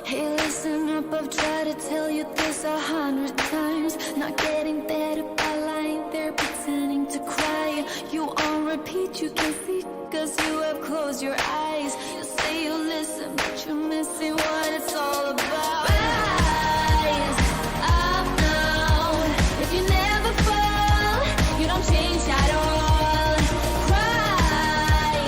Hey, listen up, I've tried to tell you this 100 times. Not getting better by lying there pretending to cry. You on repeat, you can see, cause you have closed your eyes. You say you listen, but you're missing what it's all about. Rise up now. If you never fall, you don't change at all. Cry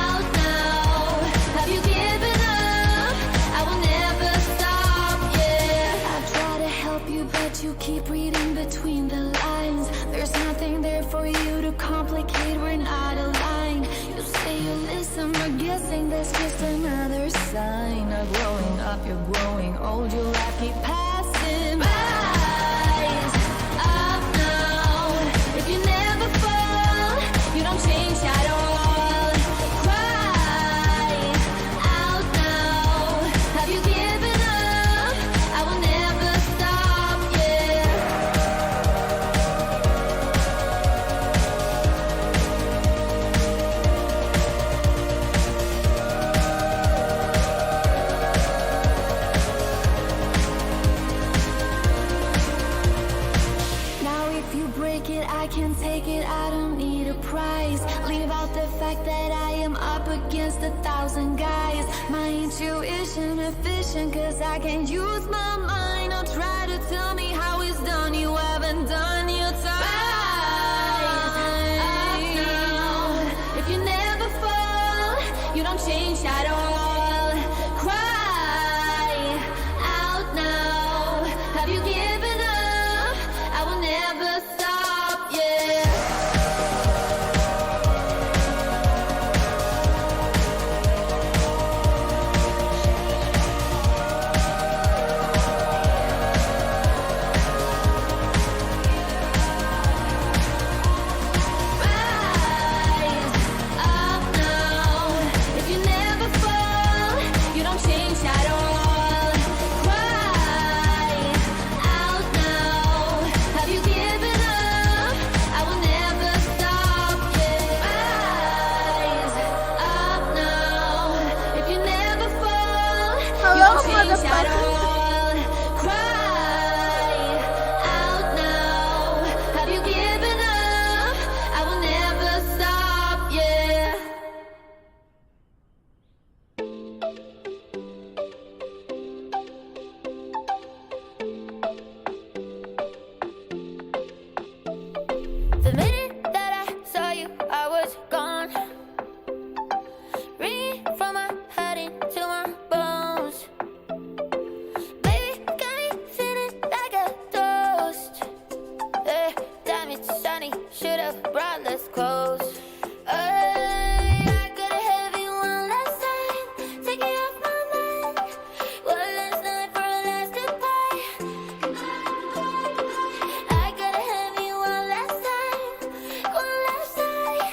out now. Have you given up? I will never stop, yeah. I try to help you, but you keep reading between the lines. There's nothing there for you to complicate, we're not aligned. You say you listen, but guessing that's just another sign of growing up. You're growing old, your life keep passing by. Rise up now. If you never fall, you don't change at all. Cry out now. Have you given up? I will never stop, yeah. Now if you break it, I can take it, I don't need a prize. Leave out the fact that I am up against 1,000 guys. My intuition efficient, cause I can use my mind. Don't try to tell me how it's done, you haven't done your time. Rise up now. If you never fall, you don't change at all. Cry out now. Have you given up? I will never stop, yeah. Rise up now. If you never fall, you don't change at all. Cry out now. Have you given up? I will never stop, yeah. Rise up now. If you never fall, you Hello, don't change at motherfucker. all. Cry out now. Have you given up? I will never stop, yeah. The minute that I saw you, I was gone. Ringing from my head into my bones. Baby, got me feeling like a toast. Damn, it's sunny, should've brought less clothes. I got a heavy one last time, take it off my mind. One last night for a last goodbye. I got a heavy one last time, one last night,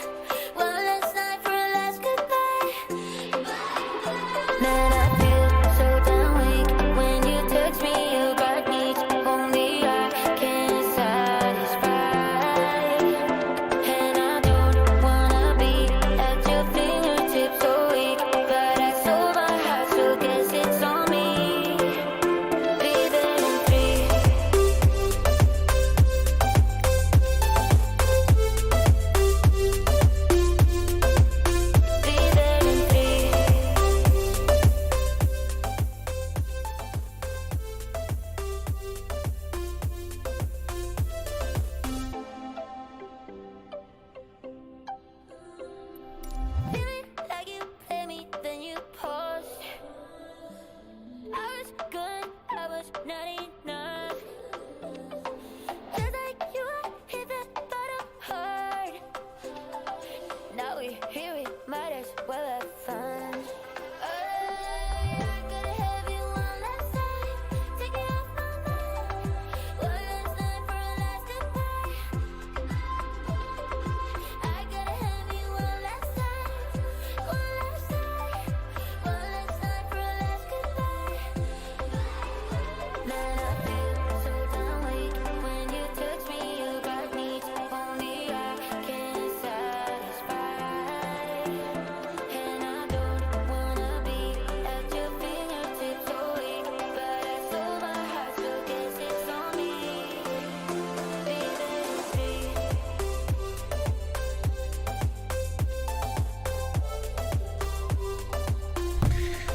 one last night for a last goodbye. Man, I feel so damn weak when you text me, you got needs only I can satisfy. And I do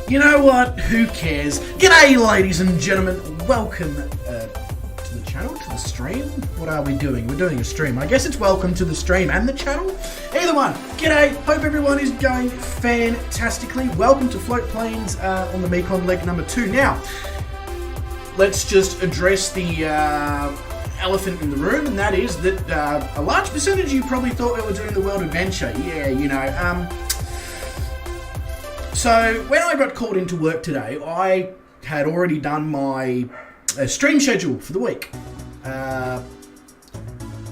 You know what? Who cares? G'day, ladies and gentlemen. Welcome to the channel, to the stream. What are we doing? We're doing a stream. I guess it's welcome to the stream and the channel. Either one. G'day. Hope everyone is going fantastically. Welcome to Float Planes on the Mekong leg number 2. Now, let's just address the elephant in the room, and that is that a large percentage of you probably thought we were doing the World Adventure. Yeah, you know. So, when I got called into work today, I had already done my stream schedule for the week.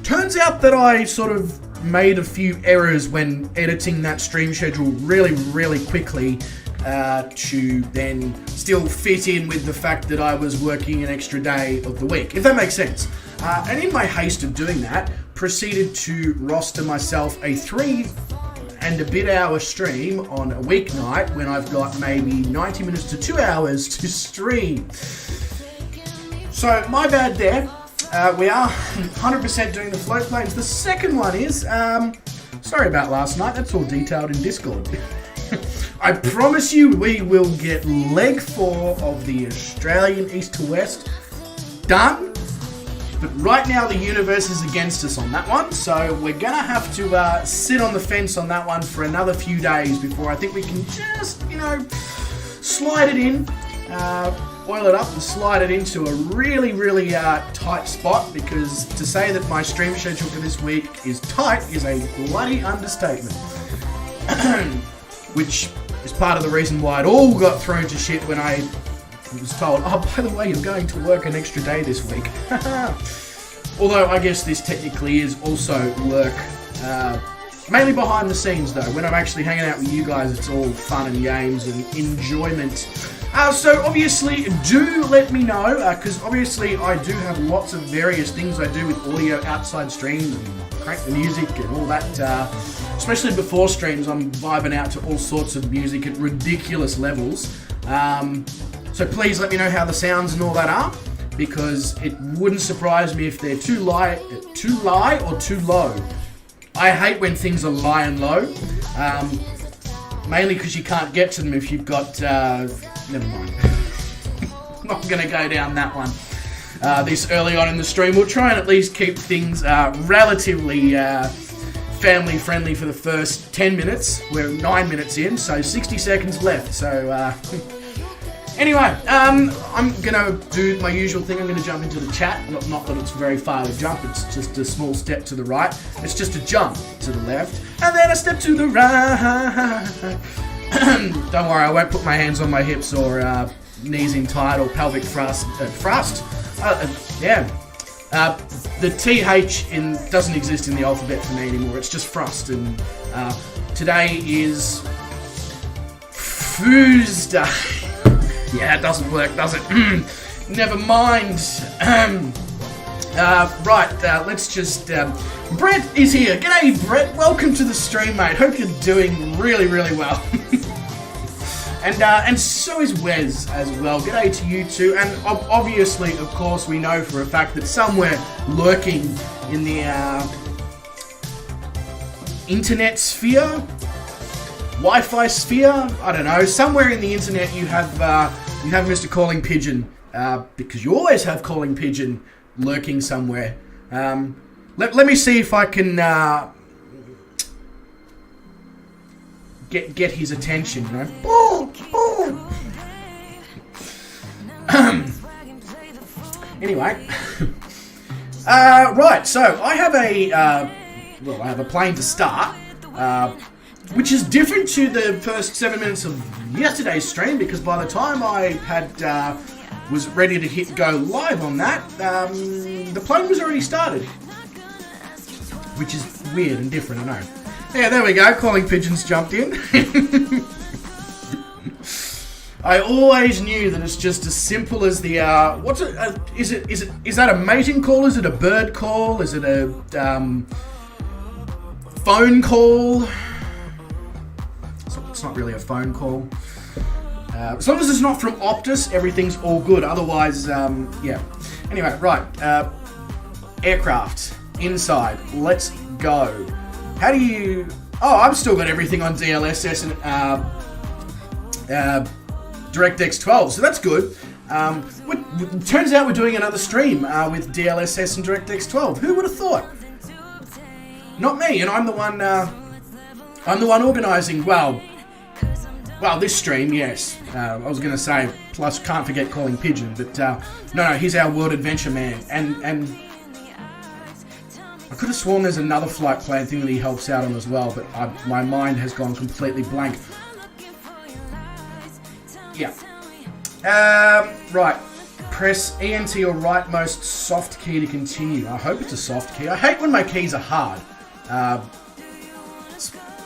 Turns out that I sort of made a few errors when editing that stream schedule really quickly to then still fit in with the fact that I was working an extra day of the week, if that makes sense. And in my haste of doing that, proceeded to roster myself a 3 and a bit hour stream on a weeknight when I've got maybe 90 minutes to 2 hours to stream. So my bad there. We are 100% doing the float planes. The second one is, sorry about last night, that's all detailed in Discord. I promise you we will get leg 4 of the Australian East to West done. But right now the universe is against us on that one, so we're going to have to sit on the fence on that one for another few days before I think we can just, you know, slide it in, oil it up and slide it into a really tight spot, because to say that my stream schedule for this week is tight is a bloody understatement. Which is part of the reason why it all got thrown to shit when I was told, oh, by the way, you're going to work an extra day this week. Although I guess this technically is also work, mainly behind the scenes though. When I'm actually hanging out with you guys, it's all fun and games and enjoyment. So obviously do let me know, because obviously I do have lots of various things I do with audio outside streams and crank the music and all that. Especially before streams, I'm vibing out to all sorts of music at ridiculous levels. So please let me know how the sounds and all that are, because it wouldn't surprise me if they're too high or too low. I hate when things are low and low, mainly because you can't get to them if you've got, never mind. I'm not going to go down that one this early on in the stream. We'll try and at least keep things relatively family friendly for the first 10 minutes. We're 9 minutes in, so 60 seconds left. So anyway, I'm gonna do my usual thing. I'm gonna jump into the chat. Not that it's very far to jump, it's just a small step to the right. It's just a jump to the left, and then a step to the right. Don't worry, I won't put my hands on my hips or knees in tight or pelvic thrust. The TH doesn't exist in the alphabet for me anymore. It's just thrust, and today is Tuesday. Yeah, it doesn't work, does it? Never mind. Let's just... Brett is here. G'day, Brett. Welcome to the stream, mate. Hope you're doing really well. And so is Wes as well. G'day to you too. And obviously, of course, we know for a fact that somewhere lurking in the internet sphere, Wi-Fi sphere, I don't know, somewhere in the internet you have Mr. Calling Pigeon, because you always have Calling Pigeon lurking somewhere. Let me see if I can get his attention, you know. Anyway, right. So I have a plane to start, which is different to the first 7 minutes of yesterday's stream, because by the time I was ready to hit go live on that, the plane was already started, which is weird and different, I know. Yeah, there we go. Calling Pigeons jumped in. I always knew that it's just as simple as the is that a mating call? Is it a bird call? Is it a phone call? It's not really a phone call. As long as it's not from Optus, everything's all good. Otherwise, yeah. Anyway, right. Aircraft inside. Let's go. How do you... Oh, I've still got everything on DLSS and DirectX 12, so that's good. Turns out we're doing another stream with DLSS and DirectX 12. Who would have thought? Not me, and I'm the one organising. Well, this stream, yes. I was going to say, plus can't forget calling Pigeon, but no, he's our World Adventure man, and I could have sworn there's another flight plan thing that he helps out on as well, but my mind has gone completely blank. Yeah. Right. Press ENT or rightmost soft key to continue. I hope it's a soft key. I hate when my keys are hard.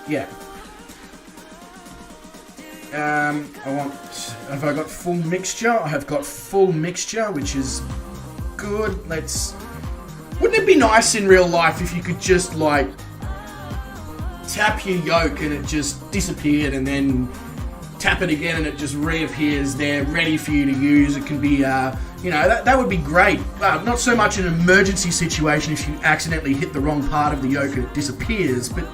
Yeah. Have I got full mixture? I have got full mixture, which is good. Wouldn't it be nice in real life if you could just, like, tap your yoke and it just disappeared, and then tap it again and it just reappears there, ready for you to use? It can be, that would be great. Not so much an emergency situation if you accidentally hit the wrong part of the yoke and it disappears, but,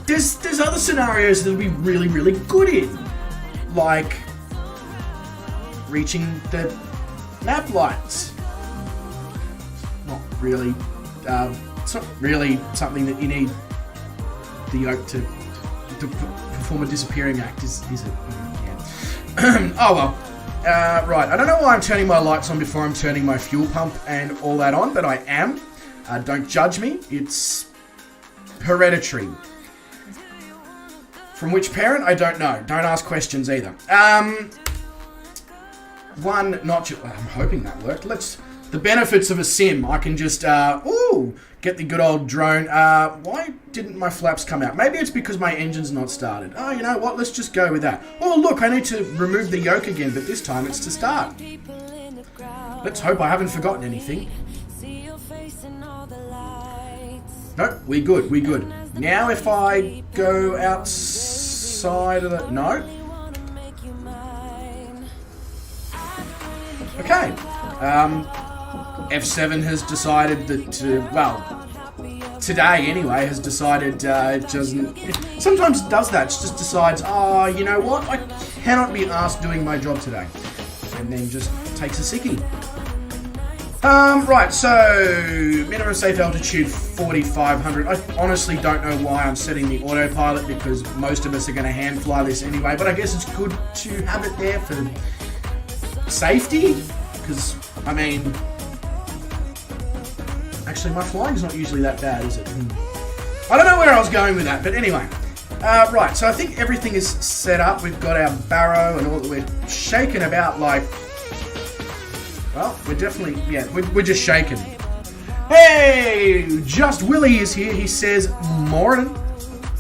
there's other scenarios that would be really, really good in. Like reaching the nav lights. It's not really something that you need the yoke to perform a disappearing act, is it? Yeah. Oh well. Right, I don't know why I'm turning my lights on before I'm turning my fuel pump and all that on, but I am. Don't judge me. It's hereditary. From which parent? I don't know. Don't ask questions either. One notch. I'm hoping that worked. The benefits of a sim. I can just, get the good old drone. Why didn't my flaps come out? Maybe it's because my engine's not started. Oh, you know what? Let's just go with that. Oh, look, I need to remove the yoke again, but this time it's to start. Let's hope I haven't forgotten anything. Nope, we good. Now if I go outside of the... No? Okay. F7 has decided that, today anyway, has decided it doesn't... Sometimes it does that. It just decides, you know what? I cannot be asked doing my job today. And then just takes a sickie. Right, so minimum safe altitude 4,500. I honestly don't know why I'm setting the autopilot, because most of us are going to hand fly this anyway, but I guess it's good to have it there for safety, because, I mean, actually my flying's not usually that bad, is it? I don't know where I was going with that, but anyway. Right, so I think everything is set up. We've got our barrow and all that. We're shaking about like... Well, we're definitely, we're just shaking. Hey, Just Willie is here. He says, morning.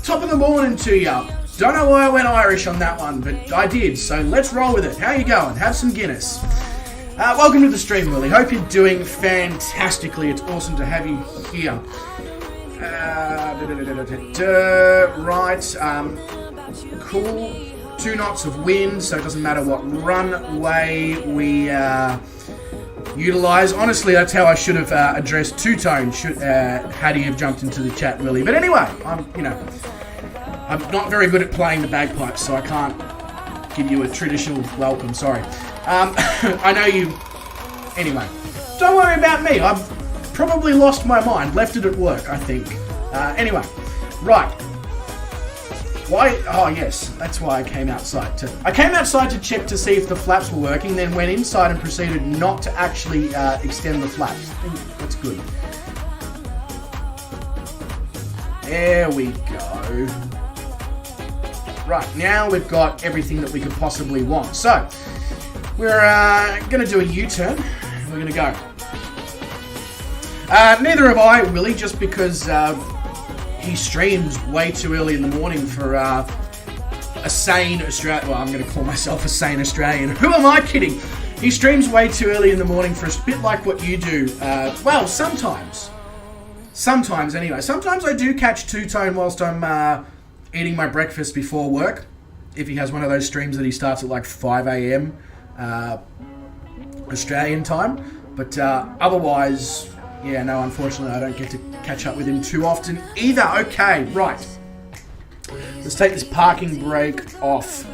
Top of the morning to ya. Don't know why I went Irish on that one, but I did, so let's roll with it. How you going? Have some Guinness. Welcome to the stream, Willie. Hope you're doing fantastically. It's awesome to have you here. Right, cool. 2 knots of wind, so it doesn't matter what runway we utilize. Honestly, that's how I should have addressed two-tone had he have jumped into the chat, Willie. But anyway, I'm not very good at playing the bagpipes, so I can't give you a traditional welcome. Sorry. I know you... Anyway, don't worry about me. I've probably lost my mind. Left it at work, I think. Anyway, right. Why? Oh, yes. That's why I came outside. I came outside to check to see if the flaps were working, then went inside and proceeded not to actually extend the flaps. That's good. There we go. Right, now we've got everything that we could possibly want. So, we're going to do a U-turn. We're going to go. Neither have I, Willie, just because he streams way too early in the morning for a sane Australian. Well, I'm going to call myself a sane Australian. Who am I kidding? He streams way too early in the morning for a bit like what you do. Well, sometimes. Sometimes, anyway. Sometimes I do catch two-tone whilst I'm eating my breakfast before work. If he has one of those streams that he starts at like 5 a.m. Australian time. But otherwise... Yeah, no, unfortunately, I don't get to catch up with him too often either. Okay, right. Let's take this parking brake off.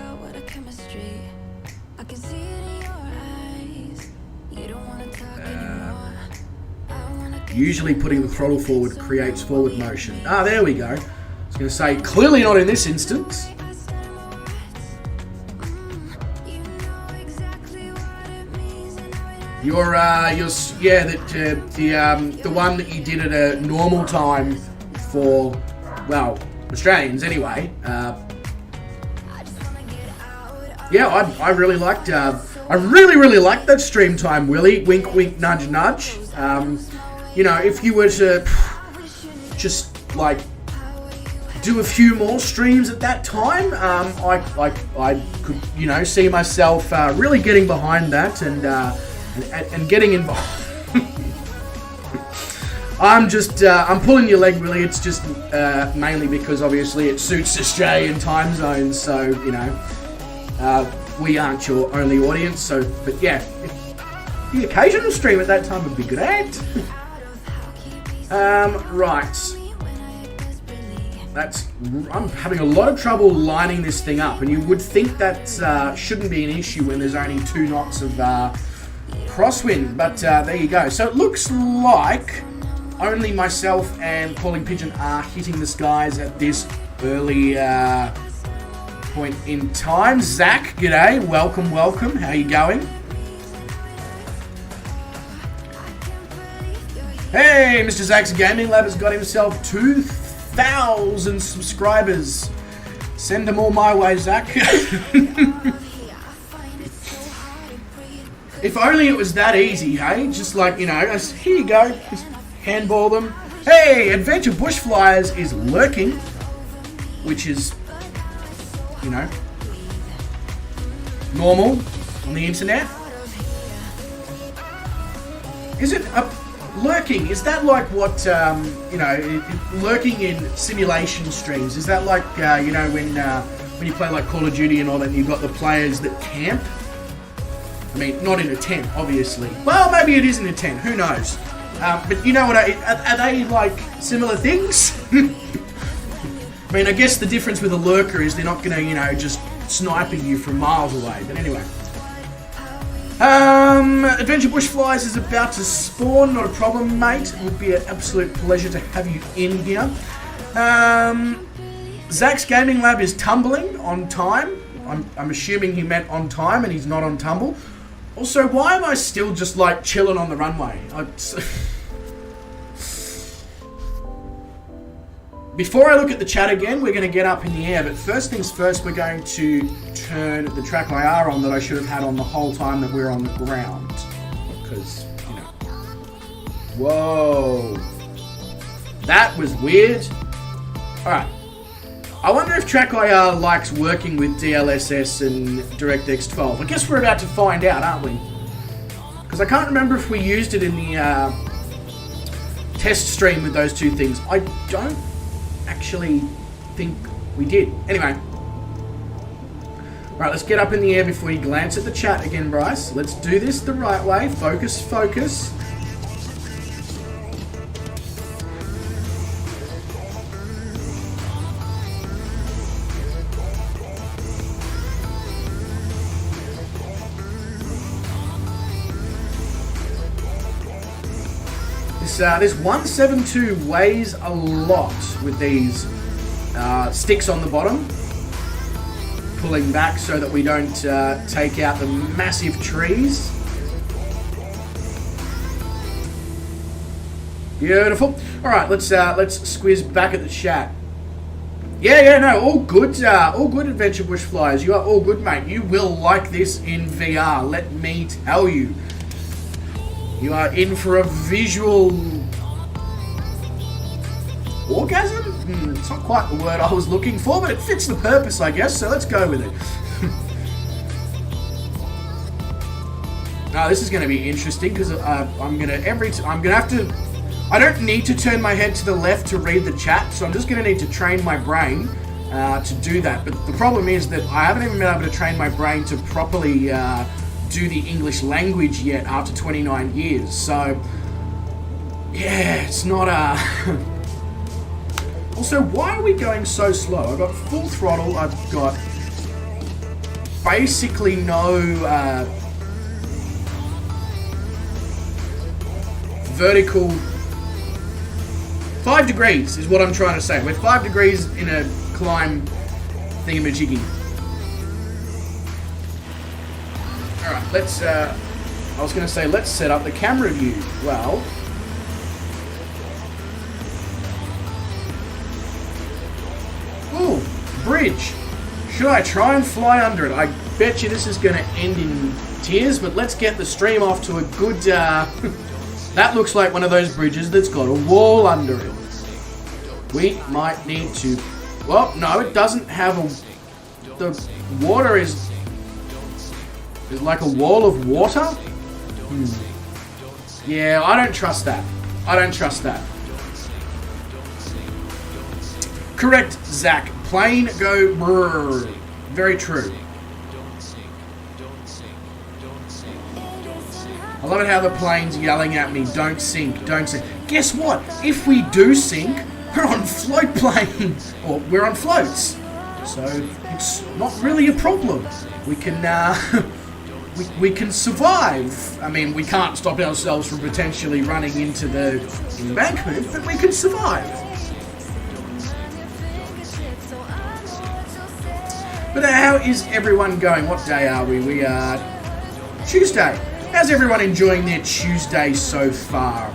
Usually putting the throttle forward creates forward motion. Ah, there we go. I was going to say, clearly not in this instance. The one that you did at a normal time for, well, Australians anyway. I really liked. I really liked that stream time, Willie. Wink, wink, nudge, nudge. If you were to just like do a few more streams at that time, I could, see myself really getting behind that and getting involved. I'm pulling your leg, Willie. It's just mainly because obviously it suits Australian time zones, so we aren't your only audience. So, but yeah, the occasional stream at that time would be great. Right. I'm having a lot of trouble lining this thing up, and you would think that shouldn't be an issue when there's only 2 knots of crosswind, but there you go. So it looks like only myself and Calling Pigeon are hitting the skies at this early point in time. Zach, g'day, welcome. How you going? Hey, Mr. Zach's Gaming Lab has got himself 2,000 subscribers. Send them all my way, Zach. If only it was that easy, hey? Just like, here you go. Just handball them. Hey, Adventure Bush Flyers is lurking, which is, normal on the internet. Is it lurking? Is that like what, lurking in simulation streams? Is that like, when you play like Call of Duty and all that, and you've got the players that camp? I mean, not in a tent, obviously. Well, maybe it is in a tent. Who knows? But you know what? Are they like similar things? I mean, I guess the difference with a lurker is they're not going to, just sniping you from miles away. But anyway. Adventure Bush Flies is about to spawn. Not a problem, mate. It would be an absolute pleasure to have you in here. Zach's Gaming Lab is tumbling on time. I'm assuming he meant on time and he's not on tumble. Also, why am I still just like chilling on the runway? Before I look at the chat again, we're going to get up in the air. But first things first, we're going to turn the track IR on that I should have had on the whole time that we're on the ground. Because, Whoa. That was weird. Alright. I wonder if track IR likes working with DLSS and DirectX 12. I guess we're about to find out, aren't we? Because I can't remember if we used it in the test stream with those two things. I don't actually think we did. Anyway. Alright, let's get up in the air before you glance at the chat again, Bryce. Let's do this the right way. Focus, focus. This 172 weighs a lot with these sticks on the bottom, pulling back so that we don't take out the massive trees. Beautiful. All right, let's squiz back at the chat. No, all good, Adventure Bush Flyers. You are all good, mate. You will like this in VR. Let me tell you. You are in for a visual orgasm? It's not quite the word I was looking for, but it fits the purpose, I guess, so let's go with it. Now, this is going to be interesting because I don't need to turn my head to the left to read the chat, so I'm just going to need to train my brain to do that. But the problem is that I haven't even been able to train my brain to properly do the English language yet after 29 years. So, yeah, it's not Also, why are we going so slow? I've got full throttle. I've got basically no vertical 5 degrees is what I'm trying to say. We're 5 degrees in a climb thingamajiggy. Alright, let's, I was going to say, let's set up the camera view. Well, ooh, bridge. Should I try and fly under it? I bet you this is going to end in tears, but let's get the stream off to a good, that looks like one of those bridges that's got a wall under it. We might need to, well, no, it doesn't have a, the water is like a wall of water? Yeah, I don't trust that. I don't trust that. Correct, Zach. Plane go brrr. Very true. I love it how the plane's yelling at me, don't sink, don't sink. Guess what? If we do sink, we're on float planes. Or we're on floats. So it's not really a problem. We can we can survive. I mean, we can't stop ourselves from potentially running into the embankment, but we can survive. But how is everyone going? What day are we? We are Tuesday. How's everyone enjoying their Tuesday so far?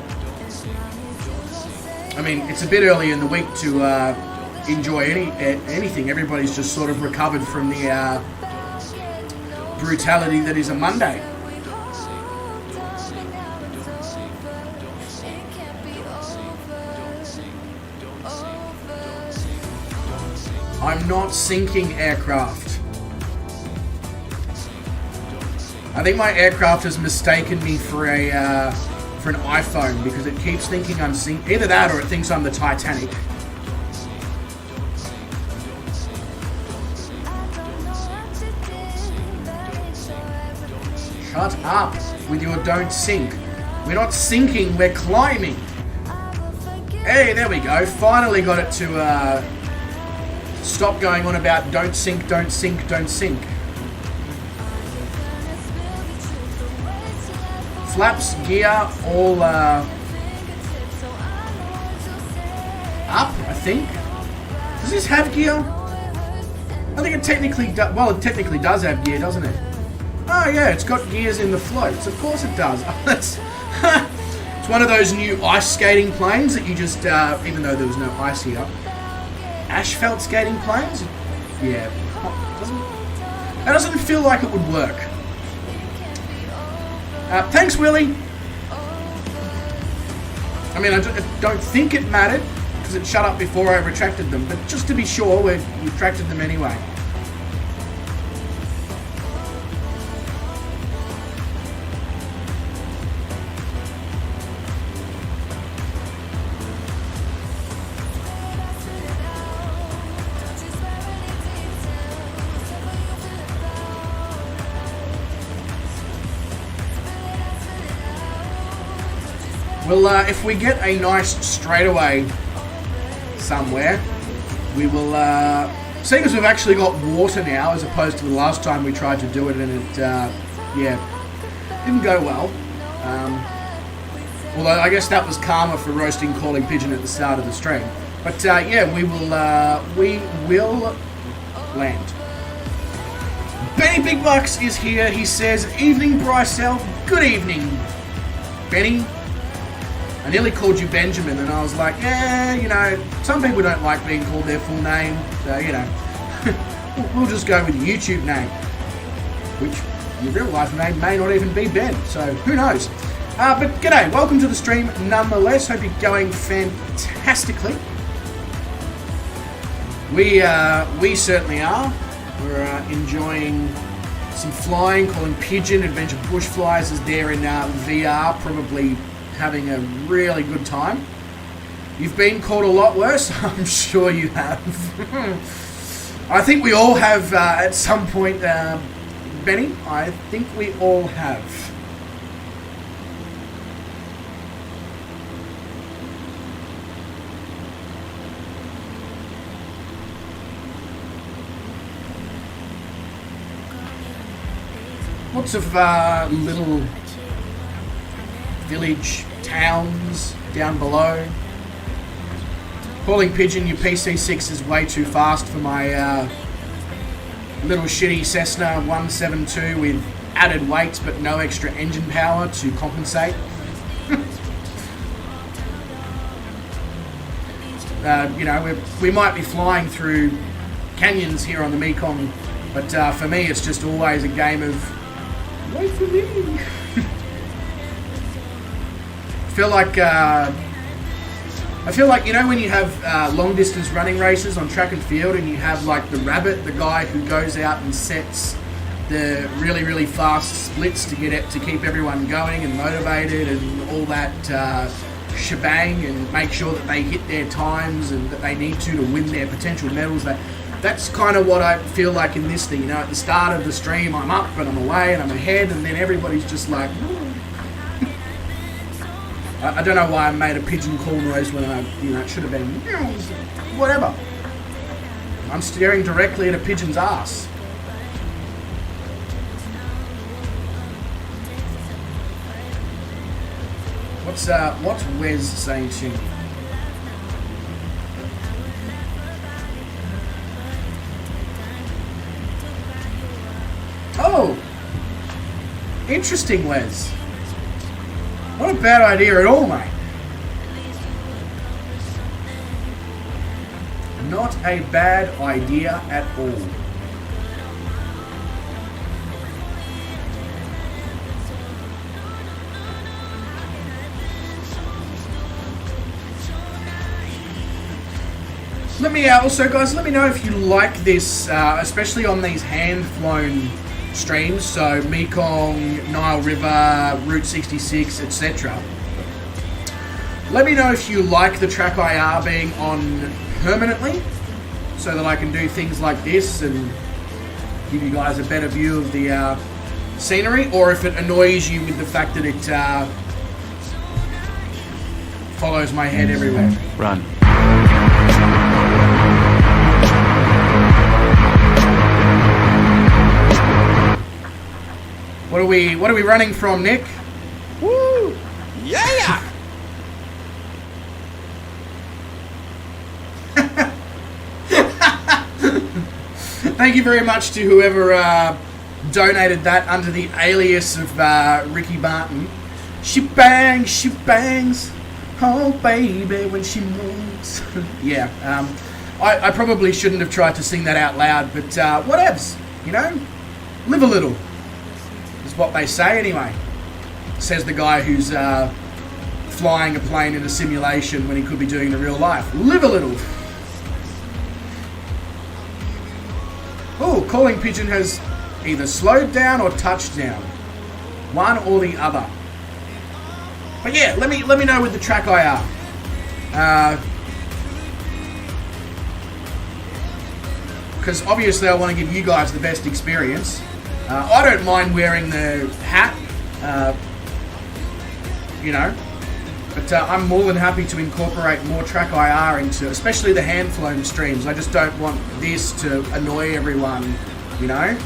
I mean, it's a bit early in the week to enjoy anything. Everybody's just sort of recovered from the brutality that is a Monday. I'm not sinking aircraft. I think my aircraft has mistaken me for a for an iPhone because it keeps thinking I'm sinking. Either that or it thinks I'm the Titanic. Shut up with your don't sink. We're not sinking, we're climbing. Hey, there we go. Finally got it to stop going on about don't sink, don't sink, don't sink. Flaps, gear, all up, I think. Does this have gear? I think it technically does. Well, it technically does have gear, doesn't it? Oh yeah, it's got gears in the floats. Of course it does. That's it's one of those new ice skating planes that you just, even though there was no ice here, asphalt skating planes. Yeah, that doesn't feel like it would work. Thanks, Willie. I mean, I don't think it mattered because it shut up before I retracted them, but just to be sure, we retracted them anyway. Well, if we get a nice straightaway somewhere, we will, seeing as we've actually got water now, as opposed to the last time we tried to do it and it, yeah, didn't go well. Although I guess that was karma for roasting calling pigeon at the start of the stream. But, yeah, we will land. Benny Big Bucks is here. He says, evening, Brycel. Good evening, Benny. I nearly called you Benjamin, and I was like, yeah, you know, some people don't like being called their full name, so, you know, we'll just go with the YouTube name, which your real life name may not even be Ben, so who knows. But g'day, welcome to the stream nonetheless. Hope you're going fantastically. We certainly are. We're enjoying some flying. Colin Pigeon, Adventure Bush Flyers, is there in VR, probably having a really good time. You've been caught a lot worse. I'm sure you have. I think we all have at some point, Benny. I think we all have. Lots of little village towns down below. Calling Pigeon, your PC6 is way too fast for my little shitty Cessna 172 with added weight but no extra engine power to compensate. You know, we might be flying through canyons here on the Mekong, but for me it's just always a game of wait for me. I feel like, you know, when you have long distance running races on track and field and you have like the rabbit, the guy who goes out and sets the really, really fast splits to keep everyone going and motivated and all that shebang, and make sure that they hit their times and that they need to win their potential medals. That's kind of what I feel like in this thing. You know, at the start of the stream, I'm up and I'm away and I'm ahead, and then everybody's just like, I don't know why I made a pigeon call noise when it should have been whatever. I'm staring directly at a pigeon's ass. What's Wes saying to me? Oh, interesting, Wes. Not a bad idea at all, mate. Not a bad idea at all. Let me also, guys, let me know if you like this, especially on these hand-flown streams, so Mekong, Nile River, Route 66, etc. Let me know if you like the track IR being on permanently, so that I can do things like this and give you guys a better view of the scenery, or if it annoys you with the fact that it follows my head everywhere. Run. What are we running from, Nick? Woo! Yeah! Thank you very much to whoever donated that under the alias of Ricky Barton. She bangs, oh baby, when she moves. Yeah, I probably shouldn't have tried to sing that out loud, but whatevs, you know? Live a little, is what they say anyway. Says the guy who's flying a plane in a simulation when he could be doing it in real life. Live a little. Oh, Calling Pigeon has either slowed down or touched down. One or the other. But yeah, let me know with the track IR. Because obviously I want to give you guys the best experience. I don't mind wearing the hat, you know, but I'm more than happy to incorporate more track IR into, especially the hand-flown streams. I just don't want this to annoy everyone, you know.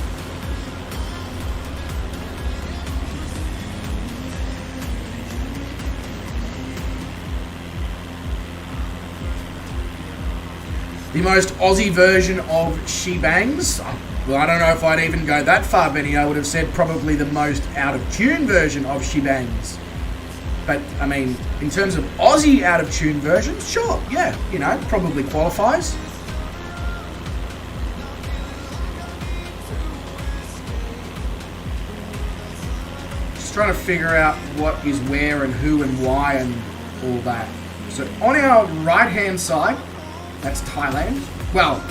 The most Aussie version of Shebangs. Well, I don't know if I'd even go that far, Benny. I would have said probably the most out-of-tune version of Shebangs. But, I mean, in terms of Aussie out-of-tune versions, sure, yeah, you know, probably qualifies. Just trying to figure out what is where and who and why and all that. So, on our right-hand side, that's Thailand. Well,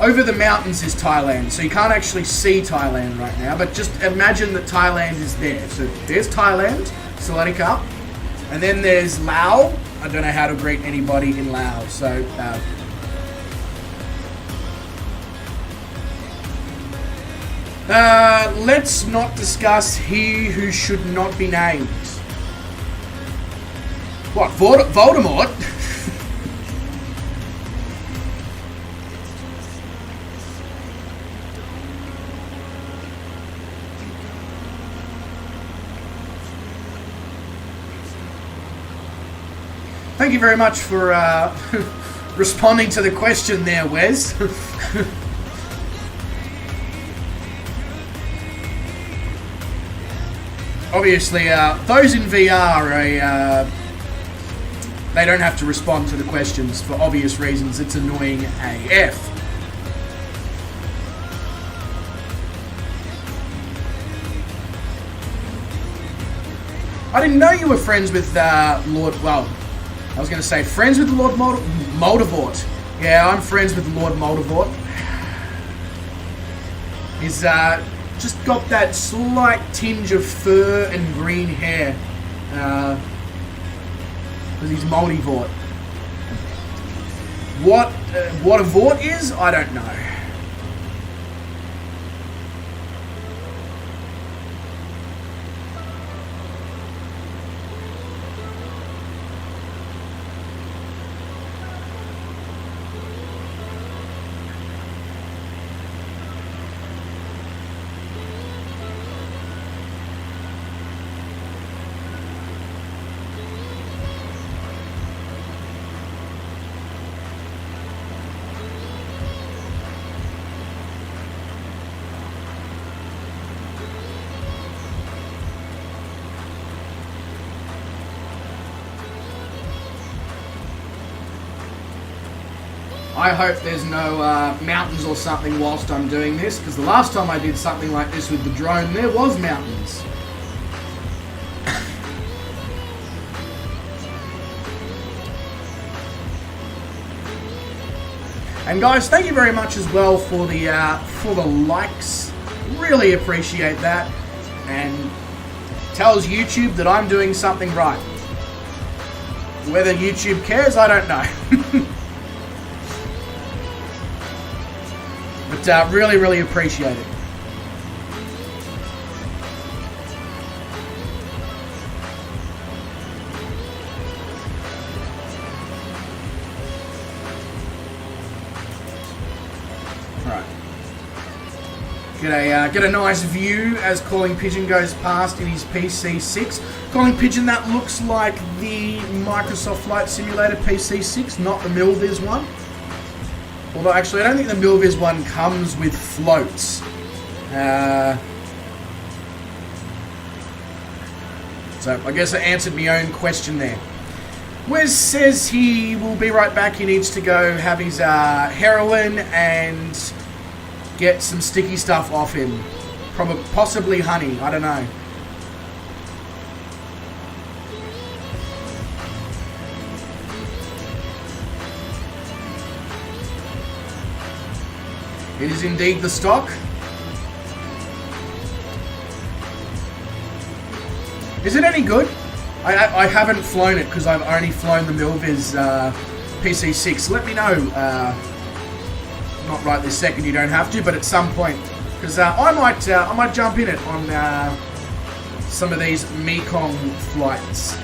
over the mountains is Thailand, so you can't actually see Thailand right now, but just imagine that Thailand is there. So there's Thailand, Salati Cup, and then there's Laos. I don't know how to greet anybody in Laos, so let's not discuss he who should not be named. What, Voldemort? thank you very much for responding to the question there, Wes. Obviously, those in VR, they don't have to respond to the questions for obvious reasons. It's annoying AF. I didn't know you were friends with Lord... Well, I was going to say friends with Lord Moldavort. Yeah, I'm friends with Lord Moldavort. He's just got that slight tinge of fur and green hair. Because he's Moldivort. What a Vort is, I don't know. I hope there's no mountains or something whilst I'm doing this, because the last time I did something like this with the drone, there was mountains. And guys, thank you very much as well for the likes. Really appreciate that, and tells YouTube that I'm doing something right. Whether YouTube cares, I don't know. But really, really appreciate it. Alright. Get a nice view as Calling Pigeon goes past in his PC6. Calling Pigeon, that looks like the Microsoft Flight Simulator PC6, not the Milviz one. Although, actually, I don't think the Milviz one comes with floats. So, I guess I answered my own question there. Wes says he will be right back. He needs to go have his heroin and get some sticky stuff off him. Possibly honey, I don't know. It is indeed the stock. Is it any good? I haven't flown it because I've only flown the Milviz PC6. Let me know. Not right this second, you don't have to, but at some point, because I might jump in it on some of these Mekong flights.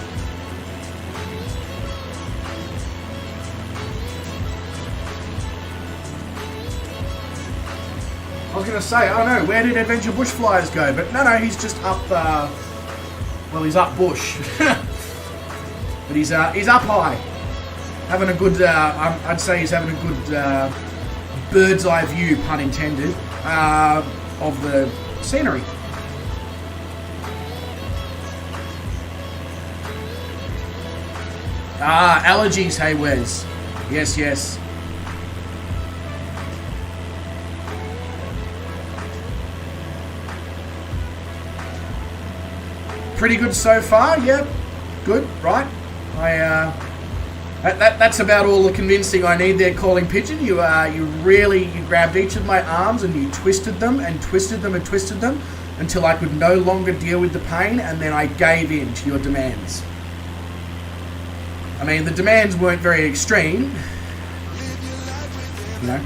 I was going to say, I don't know, where did Adventure Bush Flyers go? But no, he's just up, well, he's up bush. But he's up high. Having a good, I'd say he's having a good bird's eye view, pun intended, of the scenery. Allergies, hey Wes. Yes, yes. Pretty good so far, yeah. Good, right? That's about all the convincing I need there, Calling Pigeon. You grabbed each of my arms and you twisted them and twisted them and twisted them until I could no longer deal with the pain, and then I gave in to your demands. I mean, the demands weren't very extreme. You know?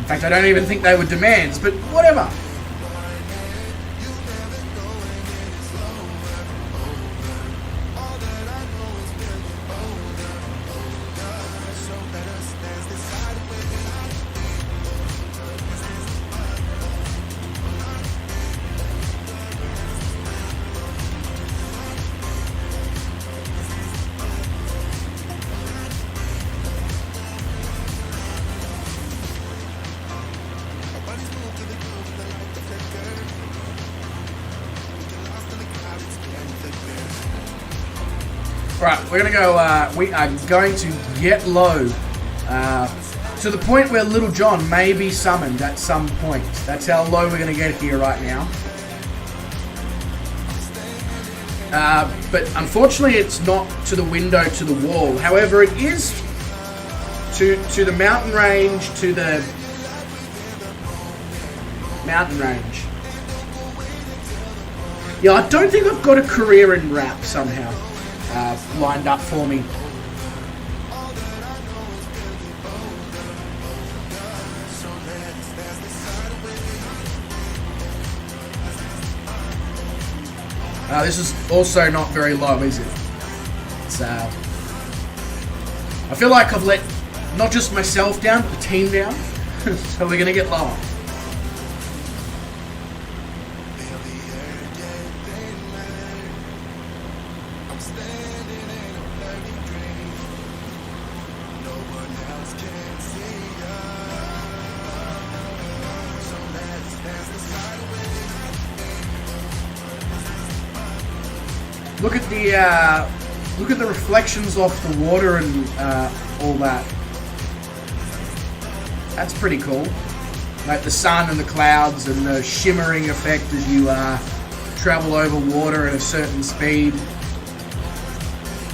In fact, I don't even think they were demands, but whatever. Right, we're gonna go, we are going to get low. To the point where Little John may be summoned at some point. That's how low we're gonna get here right now. But unfortunately it's not to the window, to the wall. However, it is to the mountain range, to the mountain range. Yeah, I don't think I've got a career in rap somehow lined up for me. This is also not very low, is it? It's, I feel like I've let not just myself down, but the team down. So we're going to get lower. Look at the reflections off the water and all that. That's pretty cool. Like the sun and the clouds and the shimmering effect as you travel over water at a certain speed.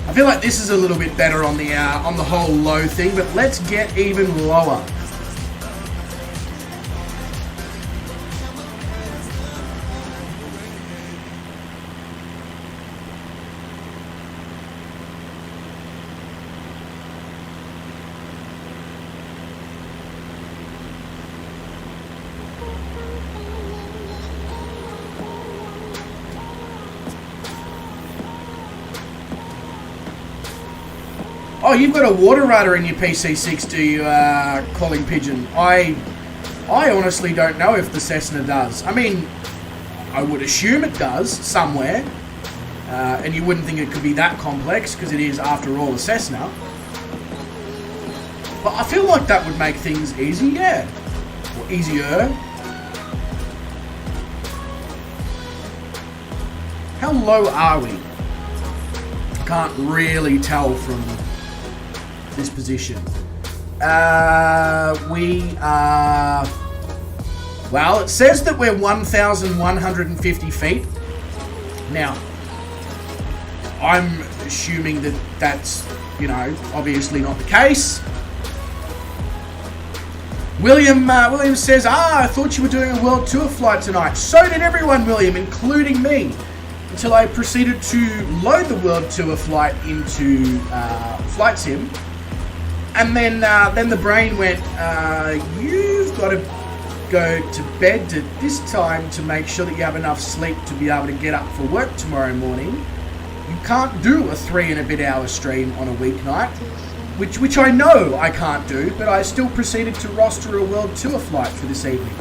I feel like this is a little bit better on the whole low thing, but let's get even lower. Oh, you've got a water rudder in your PC6, do you, Calling Pigeon? I honestly don't know if the Cessna does. I mean, I would assume it does, somewhere. And you wouldn't think it could be that complex, because it is, after all, a Cessna. But I feel like that would make things easier. Or easier. How low are we? I can't really tell from this position. We are... Well, it says that we're 1,150 feet. Now, I'm assuming that that's, you know, obviously not the case. William says, I thought you were doing a world tour flight tonight. So did everyone, William, including me. Until I proceeded to load the world tour flight into Flight Sim. And then the brain went, you've got to go to bed at this time to make sure that you have enough sleep to be able to get up for work tomorrow morning. You can't do a 3 and a bit hour stream on a weeknight, which I know I can't do, but I still proceeded to roster a world tour flight for this evening.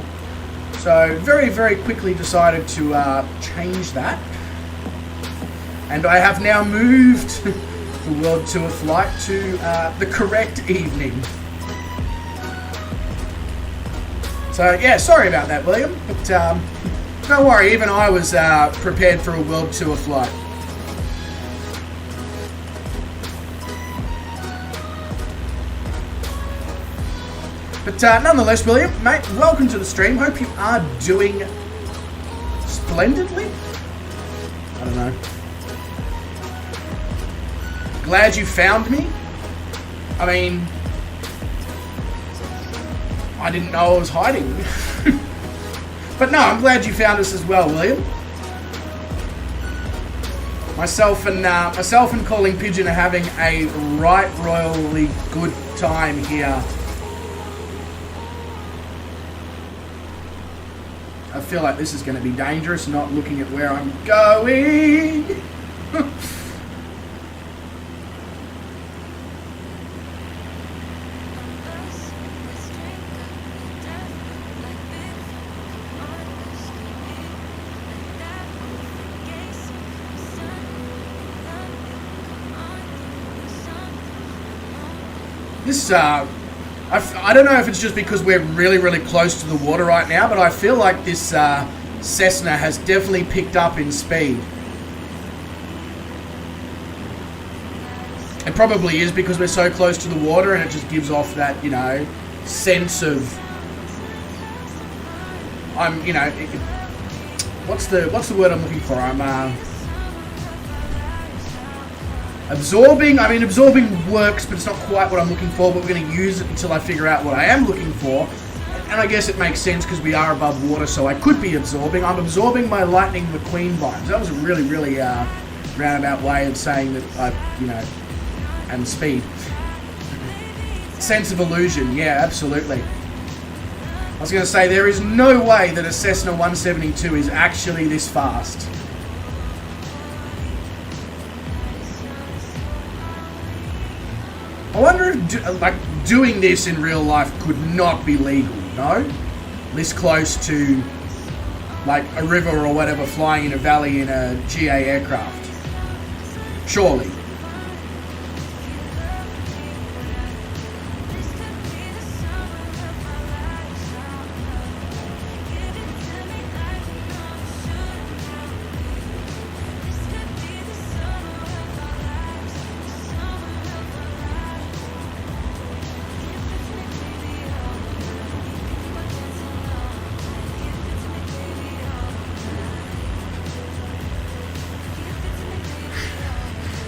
So very, very quickly decided to change that. And I have now moved the world tour flight to the correct evening. So yeah, sorry about that, William. But don't worry, even I was prepared for a world tour flight. But nonetheless, William, mate, welcome to the stream. Hope you are doing splendidly. I don't know. Glad you found me. I mean, I didn't know I was hiding. But no, I'm glad you found us as well, William. Myself and Calling Pigeon are having a right royally good time here. I feel like this is going to be dangerous, not looking at where I'm going. This, I don't know if it's just because we're really, really close to the water right now, but I feel like this Cessna has definitely picked up in speed. It probably is because we're so close to the water, and it just gives off that, you know, sense of, I'm, you know, what's the word I'm looking for? I'm absorbing. I mean, absorbing works, but it's not quite what I'm looking for. But we're going to use it until I figure out what I am looking for. And I guess it makes sense because we are above water, so I could be absorbing. I'm absorbing my Lightning McQueen vibes. That was a really, really roundabout way of saying that I, you know, and speed. Sense of illusion, yeah, absolutely. I was going to say, there is no way that a Cessna 172 is actually this fast. I wonder if doing this in real life could not be legal, no? This close to like a river or whatever, flying in a valley in a GA aircraft. Surely.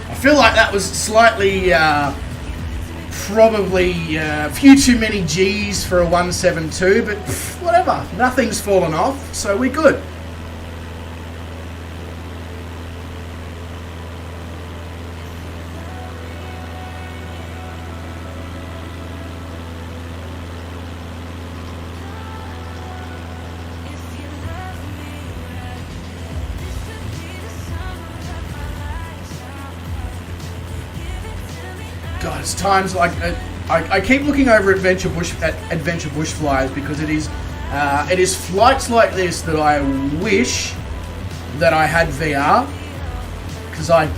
I feel like that was slightly, probably a few too many G's for a 172, but whatever. Nothing's fallen off, so we're good. God, it's times like I keep looking over Adventure Bush Flyers because it is flights like this that I wish that I had VR, because I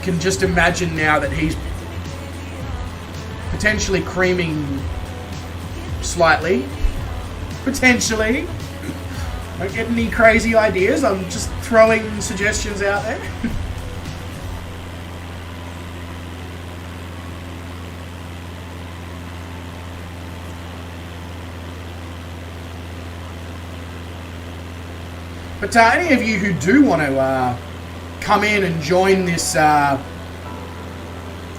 can just imagine now that he's potentially creaming slightly, potentially. Don't get any crazy ideas. I'm just throwing suggestions out there. But any of you who do want to come in and join this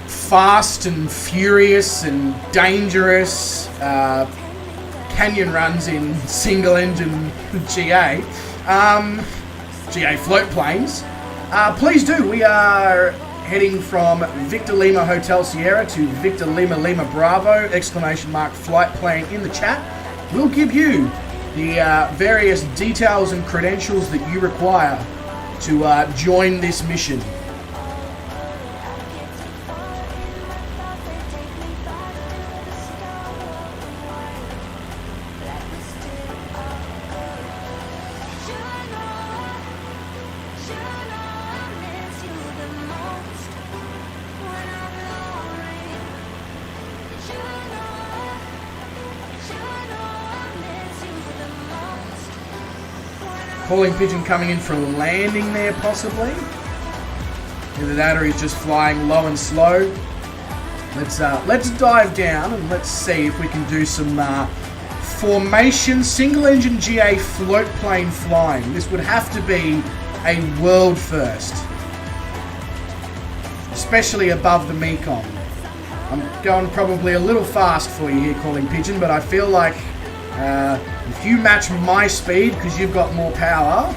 fast and furious and dangerous canyon runs in single-engine GA, GA float planes, please do. We are heading from Victor Lima Hotel Sierra to Victor Lima Lima Bravo, ! Flight plan in the chat. We'll give you the various details and credentials that you require to join this mission. Calling pigeon coming in for landing there, possibly. Either that or he's just flying low and slow. Let's dive down and let's see if we can do some formation single-engine GA float plane flying. This would have to be a world first, especially above the Mekong. I'm going probably a little fast for you here, Calling Pigeon, but I feel like if you match my speed, because you've got more power.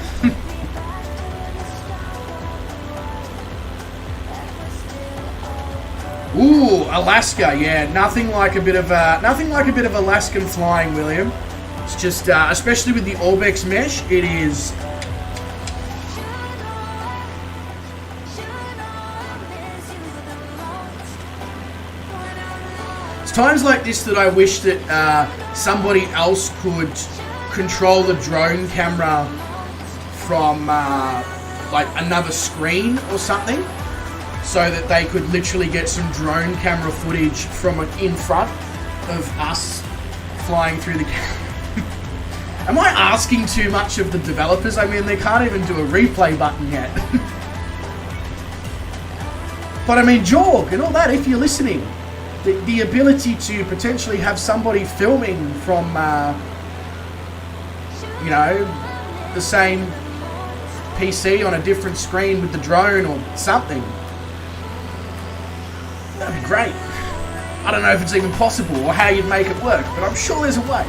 Ooh, Alaska, yeah, nothing like a bit of Alaskan flying, William. It's just, especially with the Orbex mesh, it is. It's times like this that I wish that somebody else could control the drone camera from like another screen or something, so that they could literally get some drone camera footage from in front of us flying through the Am I asking too much of the developers? I mean, they can't even do a replay button yet. But I mean, Jorg and all that, if you're listening, the ability to potentially have somebody filming from, you know, the same PC on a different screen with the drone or something, that'd be great. I don't know if it's even possible or how you'd make it work, but I'm sure there's a way.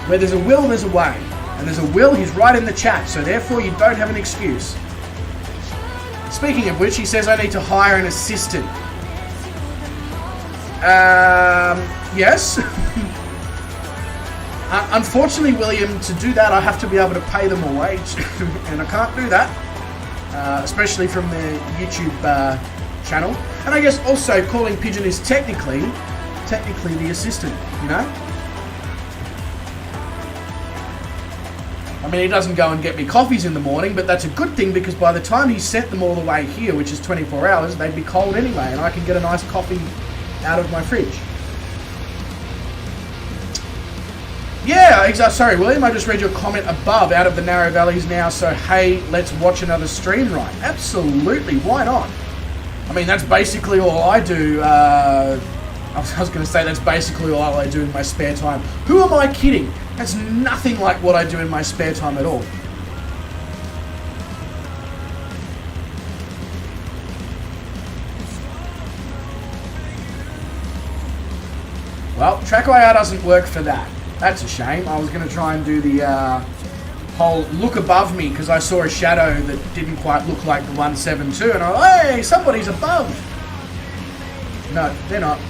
Where there's a will, there's a way. And there's a will, he's right in the chat, so therefore you don't have an excuse. Speaking of which, he says I need to hire an assistant. Yes. Unfortunately, William, to do that I have to be able to pay them a wage, and I can't do that, especially from the YouTube channel. And I guess also Calling Pigeon is technically the assistant, you know? I mean, he doesn't go and get me coffees in the morning, but that's a good thing because by the time he sent them all the way here, which is 24 hours, they'd be cold anyway, and I can get a nice coffee out of my fridge. Yeah, exactly. Sorry, William, I just read your comment above. Out of the narrow valleys now, so hey, let's watch another stream ride. Absolutely, why not? I mean, that's basically all I do. I was going to say that's basically all I do in my spare time. Who am I kidding? That's nothing like what I do in my spare time at all. Well, TrackIR doesn't work for that. That's a shame. I was going to try and do the whole look above me because I saw a shadow that didn't quite look like the 172, and I was, hey, somebody's above. No, they're not.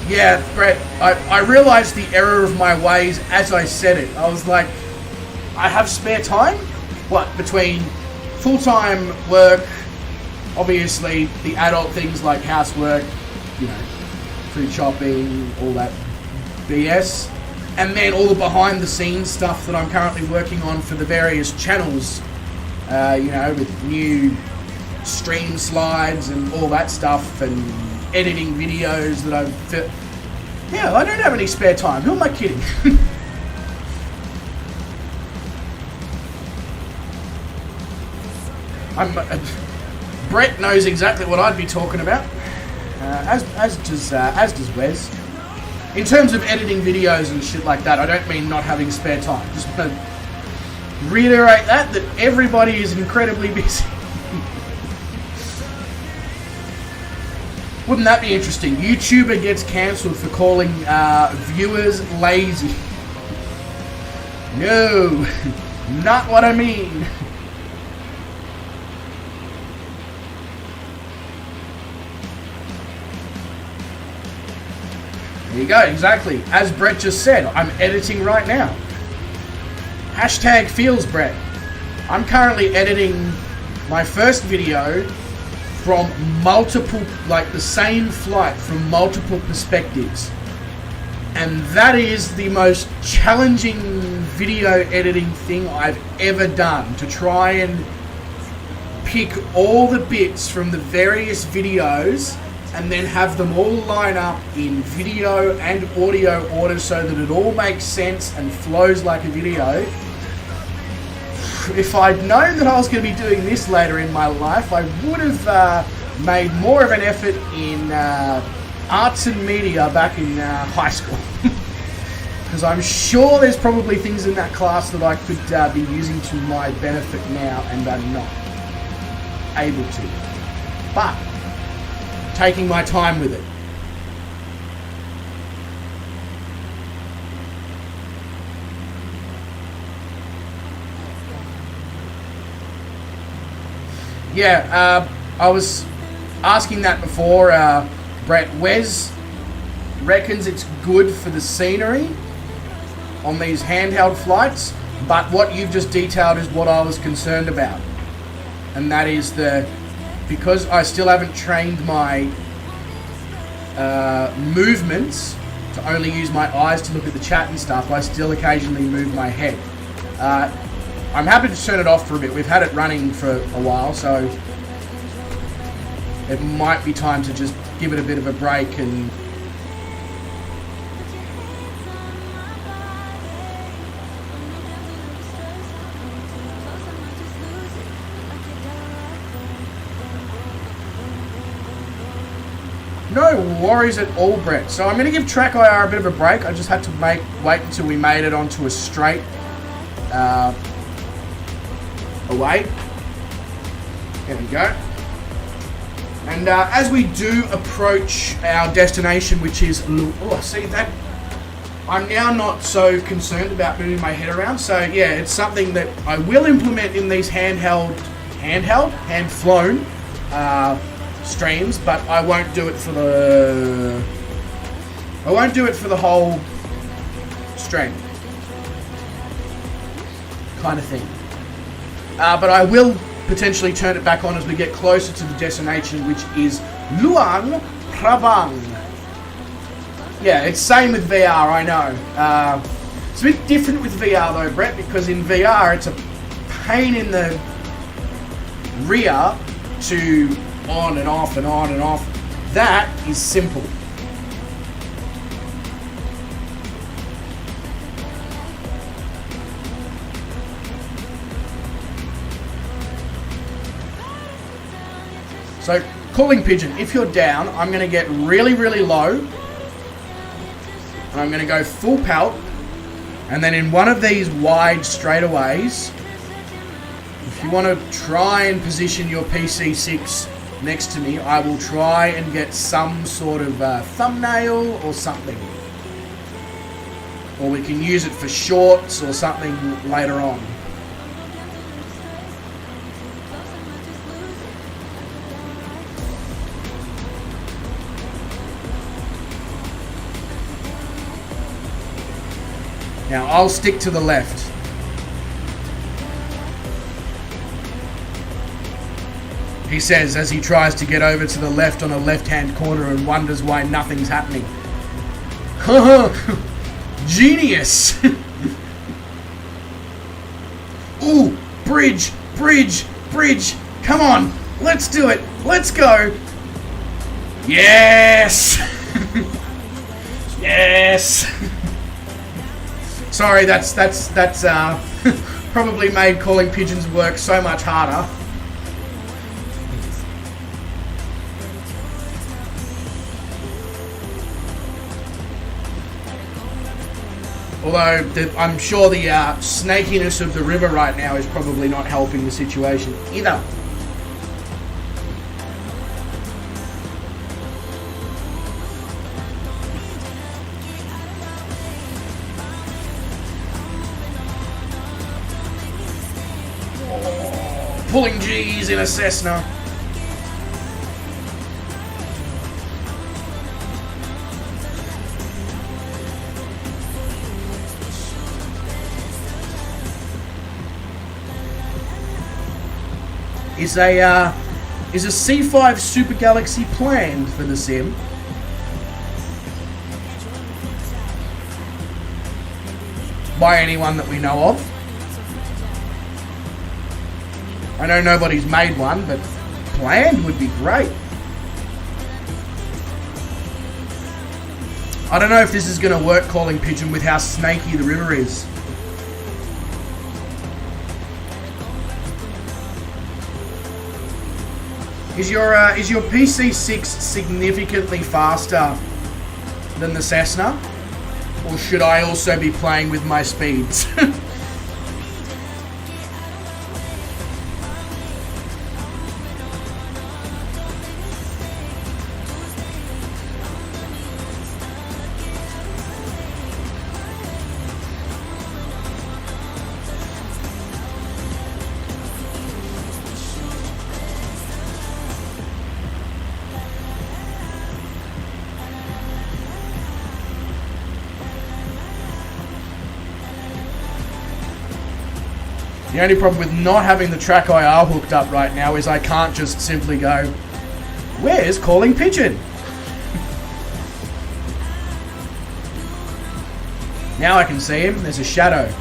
Yeah, Brett, I realised the error of my ways as I said it. I was like, I have spare time? What, between full-time work, obviously the adult things like housework, you know, food shopping, all that BS, and then all the behind-the-scenes stuff that I'm currently working on for the various channels, you know, with new stream slides and all that stuff, and editing videos that I've... Yeah, I don't have any spare time. Who am I kidding? Brett knows exactly what I'd be talking about, as does Wes. In terms of editing videos and shit like that, I don't mean not having spare time. Just want to reiterate that everybody is incredibly busy. Wouldn't that be interesting? YouTuber gets cancelled for calling viewers lazy. No, not what I mean. There you go, exactly. As Brett just said, I'm editing right now. Hashtag feels Brett. I'm currently editing my first video from multiple, like the same flight from multiple perspectives. And that is the most challenging video editing thing I've ever done, to try and pick all the bits from the various videos and then have them all line up in video and audio order so that it all makes sense and flows like a video. If I'd known that I was going to be doing this later in my life, I would have made more of an effort in arts and media back in high school. Because I'm sure there's probably things in that class that I could be using to my benefit now, and I'm not able to. But taking my time with it. Yeah, I was asking that before. Brett, Wes reckons it's good for the scenery on these handheld flights, but what you've just detailed is what I was concerned about. And that is because I still haven't trained my movements to only use my eyes to look at the chat and stuff, I still occasionally move my head. I'm happy to turn it off for a bit. We've had it running for a while, so it might be time to just give it a bit of a break and... No worries at all, Brett. So I'm going to give track IR a bit of a break. I just had to wait until we made it onto a straight away. There we go. And as we do approach our destination, which is... Oh, see that? I'm now not so concerned about moving my head around. So yeah, it's something that I will implement in these hand-flown streams, but I won't do it for the... whole stream. Kind of thing. But I will potentially turn it back on as we get closer to the destination, which is Luang Prabang. Yeah, it's same with VR, I know. It's a bit different with VR though, Brett, because in VR it's a pain in the rear to on and off and on and off. That is simple. So, calling pigeon, if you're down, I'm going to get really, really low. And I'm going to go full pelt. And then in one of these wide straightaways, if you want to try and position your PC6 next to me, I will try and get some sort of thumbnail or something. Or we can use it for shorts or something later on. Now, I'll stick to the left. He says as he tries to get over to the left on a left-hand corner and wonders why nothing's happening. Genius! Ooh, bridge, bridge, bridge. Come on, let's do it. Let's go. Yes! Yes! Sorry, that's probably made calling pigeons work so much harder. Although I'm sure the snakiness of the river right now is probably not helping the situation either. Pulling G's in a Cessna. Is a C5 Super Galaxy planned for the sim? By anyone that we know of? I know nobody's made one, but planned would be great. I don't know if this is going to work, calling pigeon, with how snaky the river is. Is your PC6 significantly faster than the Cessna? Or should I also be playing with my speeds? The only problem with not having the track IR hooked up right now is I can't just simply go, where's calling pigeon? Now I can see him, there's a shadow.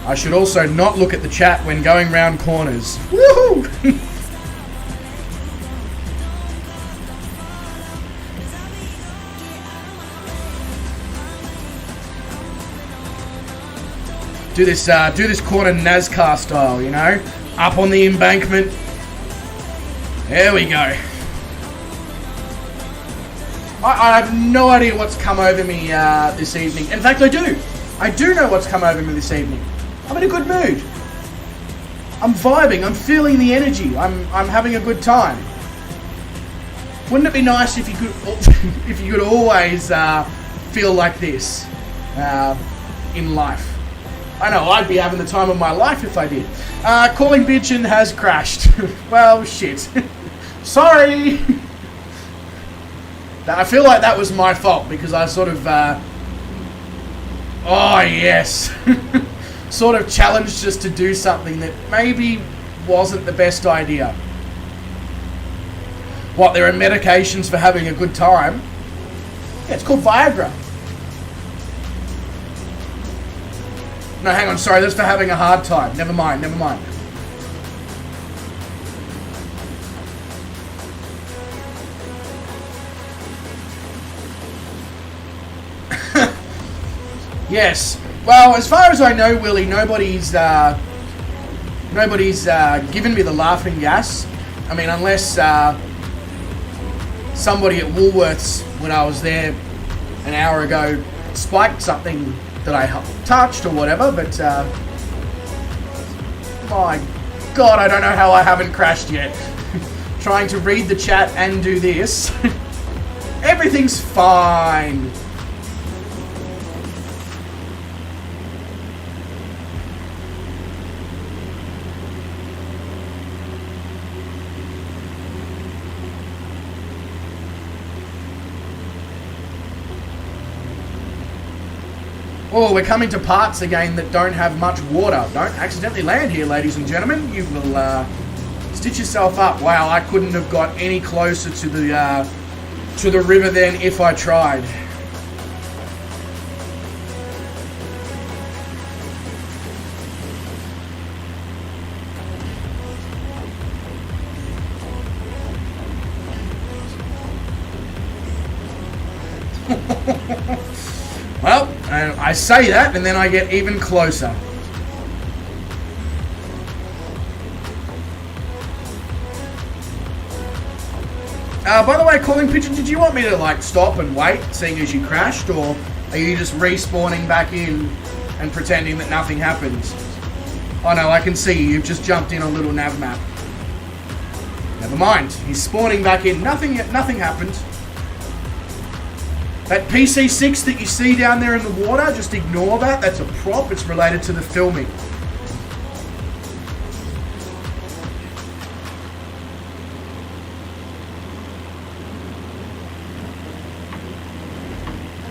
I should also not look at the chat when going round corners. Woohoo! Do this corner NASCAR style, you know? Up on the embankment. There we go. I have no idea what's come over me this evening. In fact, I do. I do know what's come over me this evening. I'm in a good mood. I'm vibing. I'm feeling the energy. I'm having a good time. Wouldn't it be nice if you could if you could always feel like this in life? I know I'd be having the time of my life if I did. Calling Pigeon has crashed. Well, shit. Sorry. I feel like that was my fault because I sort of, oh yes, sort of challenged us to do something that maybe wasn't the best idea. What, there are medications for having a good time? Yeah, it's called Viagra. No, hang on, sorry, that's for having a hard time. Never mind, never mind. Yes. Well, as far as I know, Willie, nobody's given me the laughing gas. I mean, unless somebody at Woolworths, when I was there an hour ago, spiked something that I touched or whatever, but my God, I don't know how I haven't crashed yet. Trying to read the chat and do this. Everything's fine. Oh, we're coming to parts again that don't have much water. Don't accidentally land here, ladies and gentlemen. You will stitch yourself up. Wow, I couldn't have got any closer to the river then if I tried. Well, I say that and then I get even closer. By the way, Calling Pigeon, did you want me to like stop and wait, seeing as you crashed, or are you just respawning back in and pretending that nothing happened? Oh no, I can see you. You've just jumped in a little nav map. Never mind. He's spawning back in. Nothing happened. That PC6 that you see down there in the water, just ignore that. That's a prop. It's related to the filming.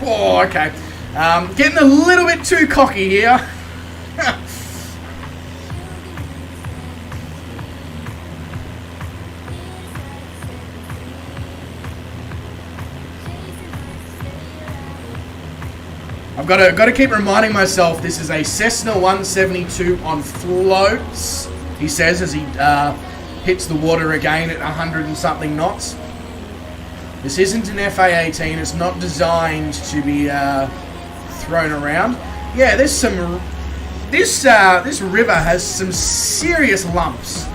Oh, okay. Getting a little bit too cocky here. I've got to keep reminding myself this is a Cessna 172 on floats, he says as he hits the water again at 100 and something knots. This isn't an FA-18. It's not designed to be thrown around. Yeah, there's some... This river has some serious lumps.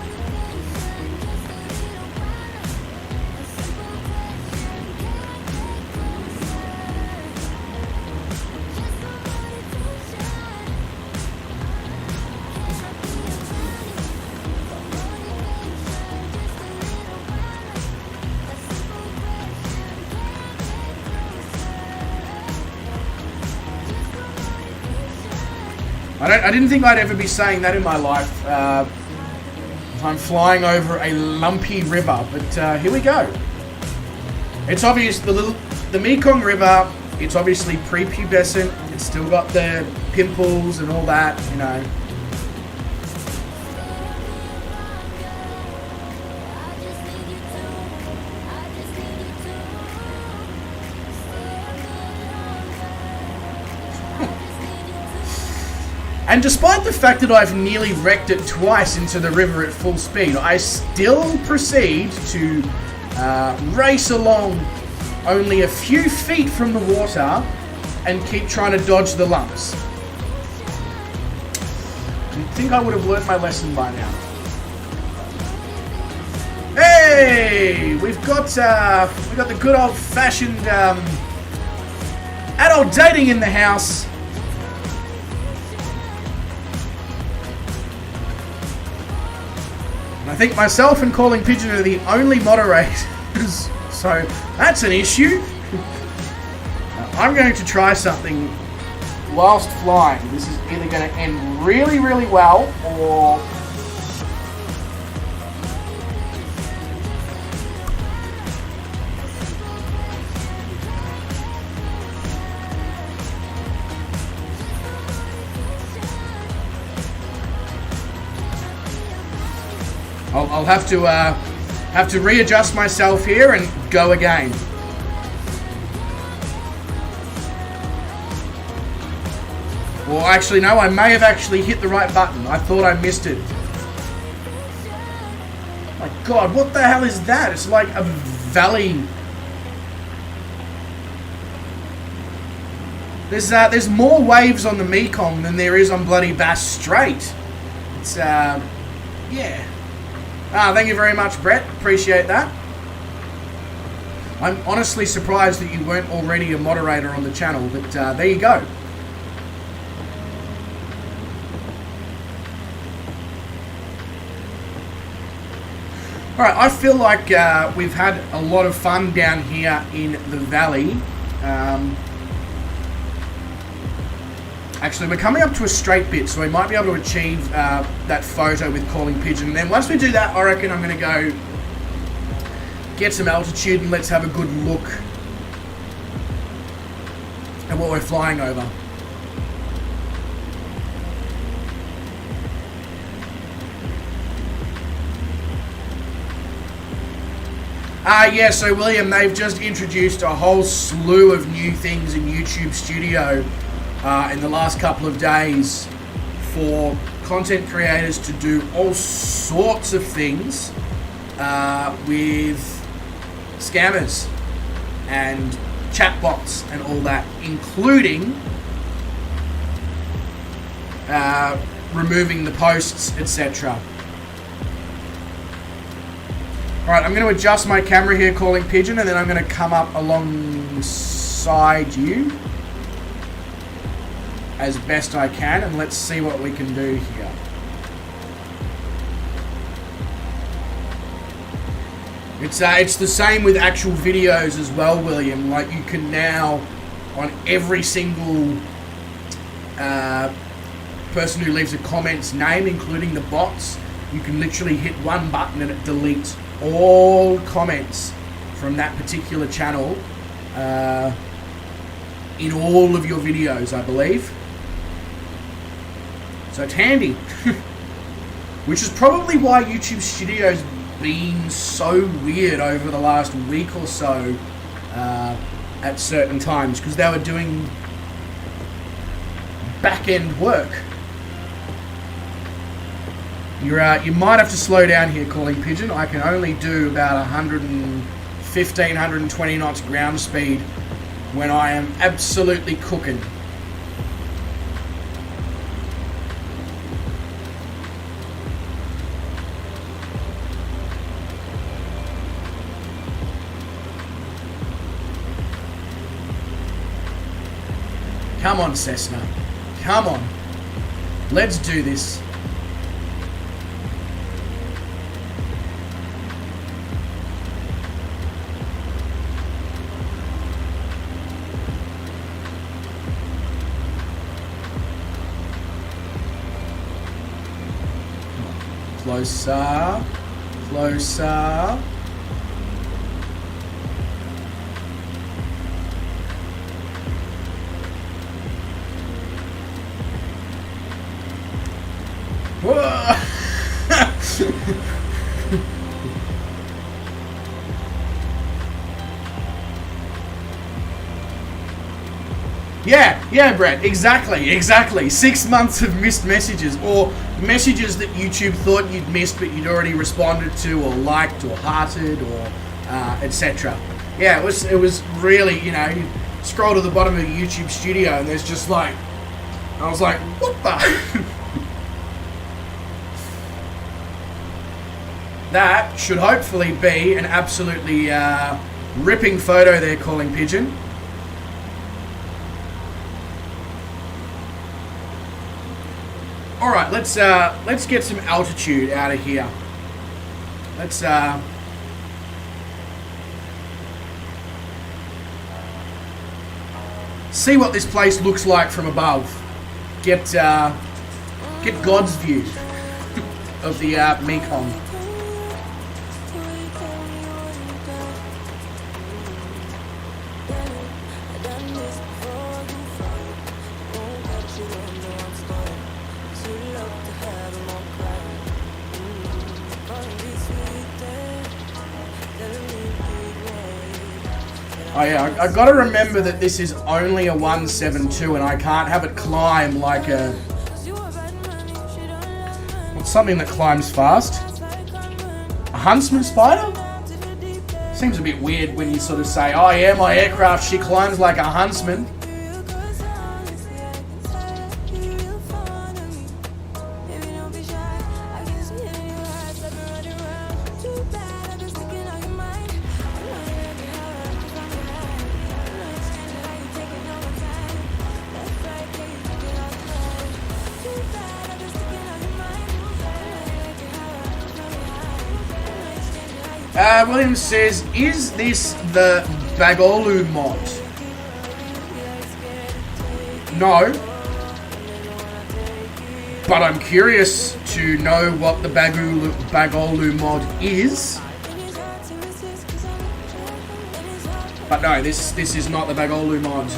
I didn't think I'd ever be saying that in my life. I'm flying over a lumpy river, but here we go. It's obvious the Mekong River. It's obviously prepubescent. It's still got the pimples and all that, you know. And despite the fact that I've nearly wrecked it twice into the river at full speed, I still proceed to race along only a few feet from the water and keep trying to dodge the lumps. You'd think I would have learnt my lesson by now. Hey! Hey, we've got the good old-fashioned adult dating in the house. And I think myself and Calling Pigeon are the only moderators, so that's an issue. I'm going to try something whilst flying. This is either going to end really, really well, or I'll have to readjust myself here and go again. Well, actually, no, I may have actually hit the right button. I thought I missed it. My God, what the hell is that? It's like a valley. There's more waves on the Mekong than there is on bloody Bass Strait. It's, yeah. Thank you very much, Brett. Appreciate that. I'm honestly surprised that you weren't already a moderator on the channel, but there you go. Alright, I feel like we've had a lot of fun down here in the valley. Actually, we're coming up to a straight bit, so we might be able to achieve that photo with Calling Pigeon. And then once we do that, I reckon I'm going to go get some altitude and let's have a good look at what we're flying over. Yeah, so William, they've just introduced a whole slew of new things in YouTube Studio in the last couple of days for content creators to do all sorts of things with scammers and chatbots and all that, including removing the posts, etc. Alright, I'm going to adjust my camera here, Calling Pigeon, and then I'm going to come up alongside you as best I can, and let's see what we can do here. It's the same with actual videos as well, William. Like, you can now, on every single person who leaves a comment's name, including the bots, you can literally hit one button and it deletes all comments from that particular channel in all of your videos, I believe. So it's handy. Which is probably why YouTube Studio's been so weird over the last week or so at certain times, because they were doing back-end work. You might have to slow down here, Calling Pigeon. I can only do about 115, 120 knots ground speed when I am absolutely cooking. Come on, Cessna. Come on. Let's do this. Closer, closer. Yeah, Brett, exactly. 6 months of missed messages, or messages that YouTube thought you'd missed but you'd already responded to or liked or hearted or etc. Yeah, it was really, you know, you scroll to the bottom of YouTube Studio and there's just like, I was like, what the? that should hopefully be an absolutely ripping photo there, calling pigeon. All right, let's get some altitude out of here. Let's see what this place looks like from above. Get God's view of the Mekong. Oh yeah, I gotta remember that this is only a 172 and I can't have it climb like a... What's something that climbs fast? A huntsman spider? Seems a bit weird when you sort of say, oh yeah, my aircraft, she climbs like a huntsman. Williams says, is this the Bagolu mod? No. But I'm curious to know what the Bagolu mod is. But no, this is not the Bagolu mod.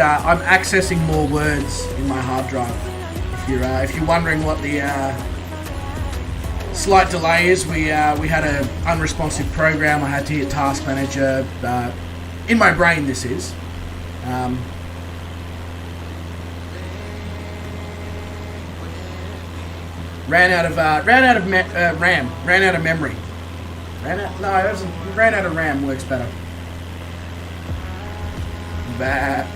I'm accessing more words in my hard drive. If you're wondering what the slight delay is, we had an unresponsive program. I had to hit Task Manager. In my brain, this is. Ran out of RAM. Ran out of memory. Ran out of RAM. Works better. That.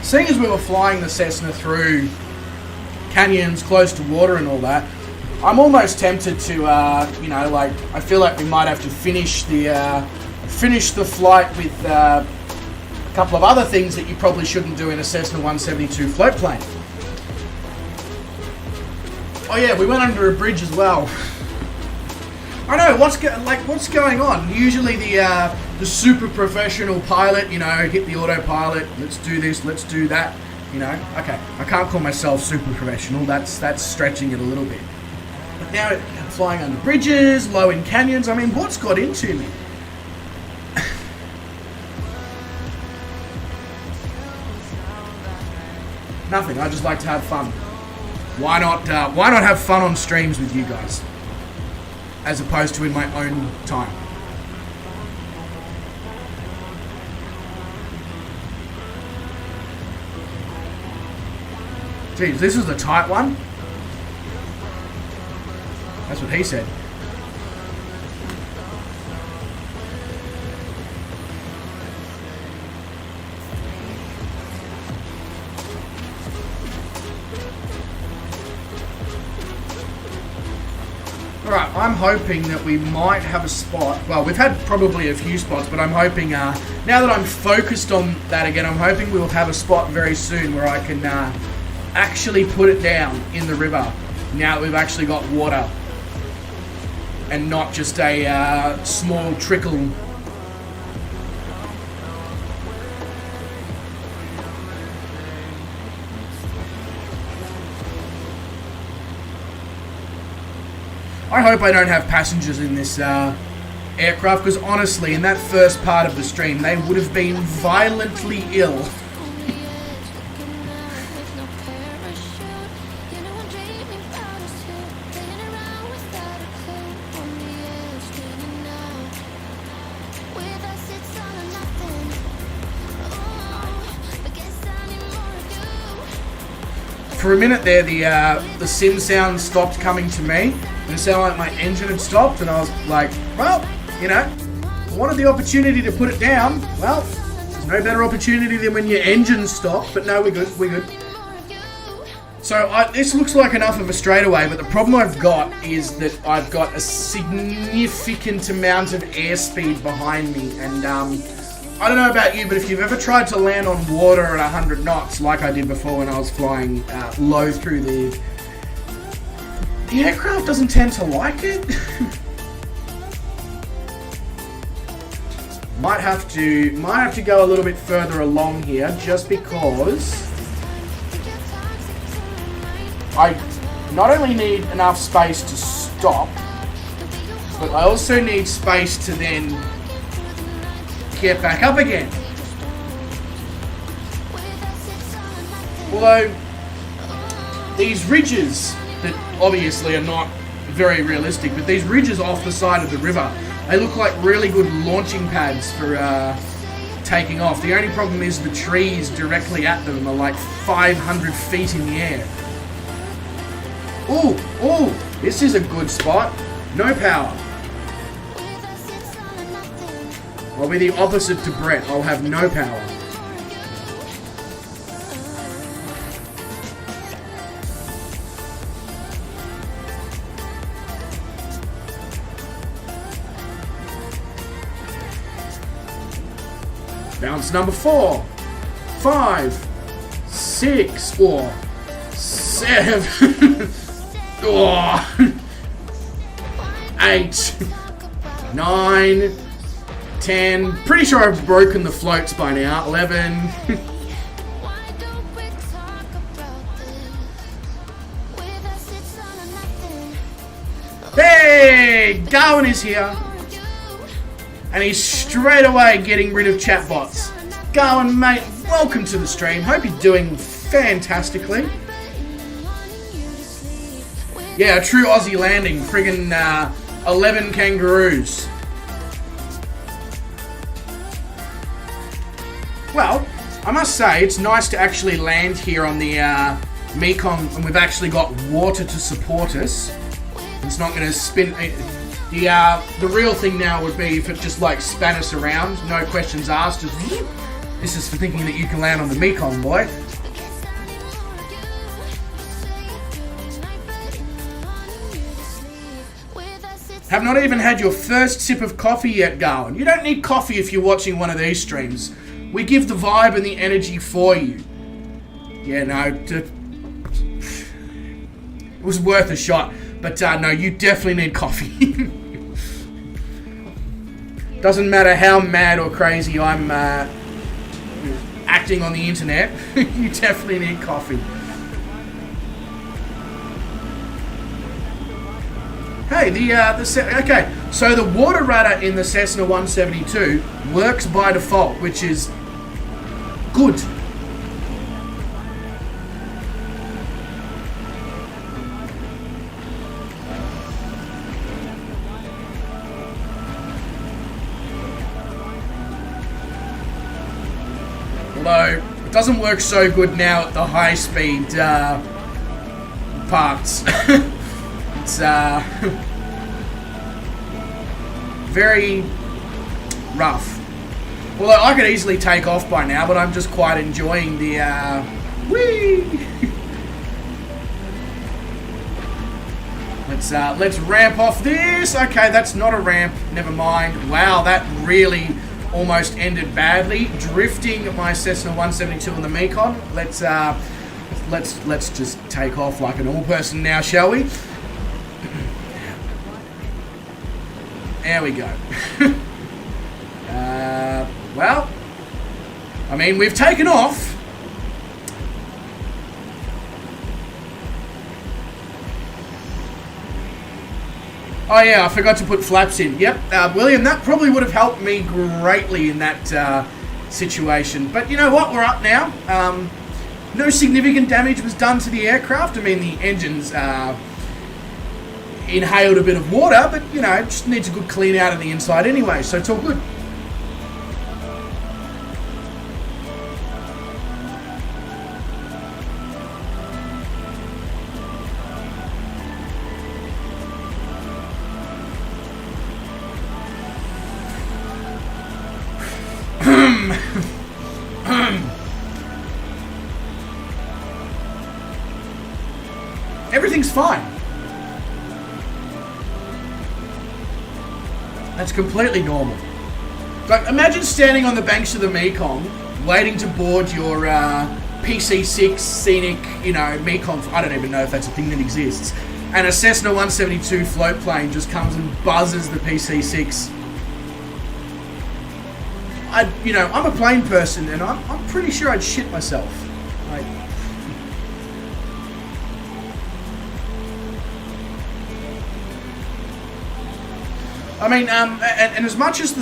Seeing as we were flying the Cessna through canyons close to water and all that, I'm almost tempted to, I feel like we might have to finish the flight with a couple of other things that you probably shouldn't do in a Cessna 172 float plane. Oh yeah, we went under a bridge as well. I know, what's going on? Usually the super professional pilot, hit the autopilot, let's do this, let's do that, Okay, I can't call myself super professional, that's stretching it a little bit. But now flying under bridges, low in canyons, what's got into me? Nothing, I just like to have fun. Why not have fun on streams with you guys? As opposed to in my own time. Geez, this is the tight one. That's what he said. Alright, I'm hoping that we might have a spot. Well, we've had probably a few spots, but I'm hoping, now that I'm focused on that again, I'm hoping we'll have a spot very soon where I can actually put it down in the river, now that we've actually got water. And not just a small trickle. I hope I don't have passengers in this aircraft, because honestly, in that first part of the stream, they would have been violently ill. For a minute there, the sim sound stopped coming to me. It sounded like my engine had stopped, and I was like, well, you know, I wanted the opportunity to put it down. Well, there's no better opportunity than when your engine stopped, but no, we're good. So this looks like enough of a straightaway, but the problem I've got is that I've got a significant amount of airspeed behind me, and I don't know about you, but if you've ever tried to land on water at 100 knots, like I did before when I was flying low through the aircraft doesn't tend to like it. might have to go a little bit further along here, just because I not only need enough space to stop, but I also need space to then get back up again. Although these ridges that obviously are not very realistic, but these ridges off the side of the river, they look like really good launching pads for taking off. The only problem is the trees directly at them are like 500 feet in the air. Ooh, this is a good spot. No power. I'll be the opposite to Brett. I'll have no power. Bounce number 4, 5, 6, or 7, or 8, 9, 10. Pretty sure I've broken the floats by now. 11. Hey, Garwin is here. And he's straight away getting rid of chatbots. Garwin, mate, welcome to the stream. Hope you're doing fantastically. Yeah, a true Aussie landing. Friggin' 11 kangaroos. Well, I must say, it's nice to actually land here on the Mekong, and we've actually got water to support us. It's not going to spin. The real thing now would be if it just like span us around, no questions asked. Just, this is for thinking that you can land on the Mekong, boy. Have not even had your first sip of coffee yet, Garwin. You don't need coffee if you're watching one of these streams. We give the vibe and the energy for you. Yeah, no, it was worth a shot. But no, you definitely need coffee. Doesn't matter how mad or crazy I'm acting on the internet, you definitely need coffee. Hey, okay, so the water rudder in the Cessna 172 works by default, which is good. Although, It doesn't work so good now at the high speed parts. It's very rough. Although I could easily take off by now, but I'm just quite enjoying the whee. Let's ramp off this. Okay, that's not a ramp. Never mind. Wow, that really almost ended badly. Drifting my Cessna 172 on the Mekong. Let's just take off like a normal person now, shall we? There we go. Well, I mean, we've taken off. Oh yeah, I forgot to put flaps in. Yep, William, that probably would have helped me greatly in that situation. But you know what? We're up now. No significant damage was done to the aircraft. I mean, the engines inhaled a bit of water, but you know, it just needs a good clean out of the inside anyway, so it's all good. Everything's fine. That's completely normal. Like, imagine standing on the banks of the Mekong, waiting to board your PC-6 scenic, you know, Mekong. I don't even know if that's a thing that exists. And a Cessna 172 float plane just comes and buzzes the PC-6. You know, I'm a plane person, and I'm pretty sure I'd shit myself. Like, I mean, and as much as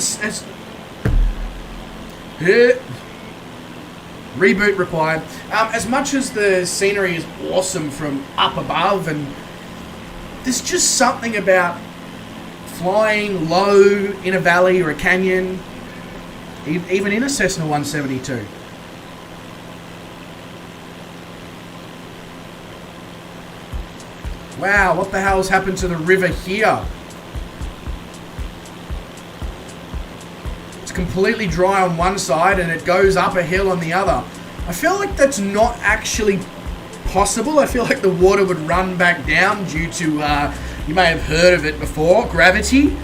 reboot required, as much as the scenery is awesome from up above, and there's just something about flying low in a valley or a canyon, even in a Cessna 172. Wow, what the hell's happened to the river here? It's completely dry on one side and it goes up a hill on the other. I feel like that's not actually possible. I feel like the water would run back down due to, you may have heard of it before, gravity.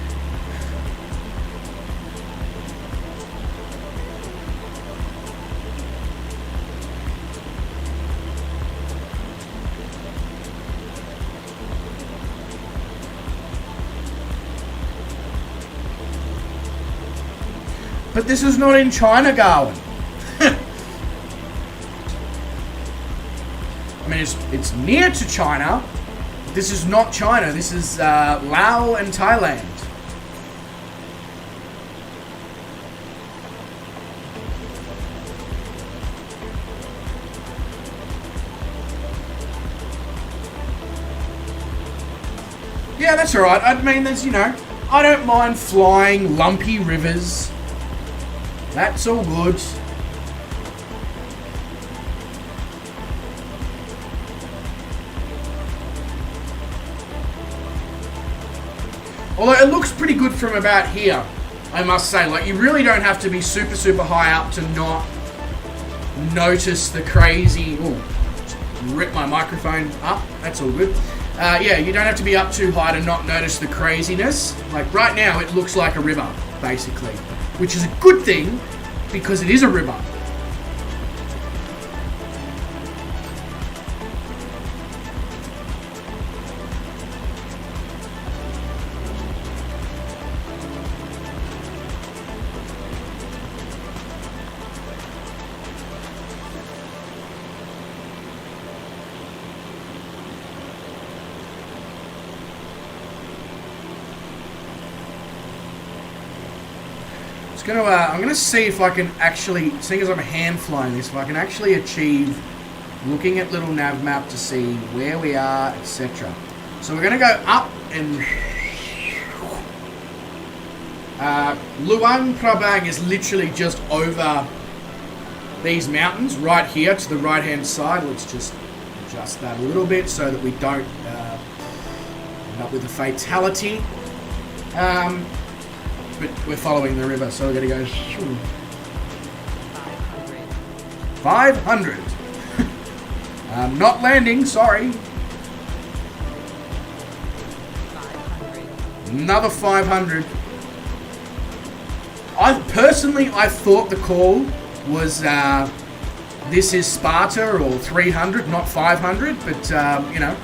But this is not in China, Garwin. I mean, it's near to China. This is not China. This is Laos and Thailand. Yeah, that's alright. I mean, there's, you know, I don't mind flying lumpy rivers. That's all good. Although it looks pretty good from about here, I must say. Like, you really don't have to be super, super high up to not notice the crazy... Oh, rip my microphone up. That's all good. Yeah, you don't have to be up too high to not notice the craziness. Like, right now, it looks like a river, basically. Which is a good thing, because it is a river. I'm gonna see if I can actually, seeing as I'm hand flying this, if I can actually achieve looking at little nav map to see where we are, etc. So we're gonna go up and Luang Prabang is literally just over these mountains right here to the right hand side. Let's just adjust that a little bit so that we don't end up with a fatality. But we're following the river, so we're going to go 500. Not landing, sorry. Another 500. I thought the call was this is Sparta or 300, not 500, but you know.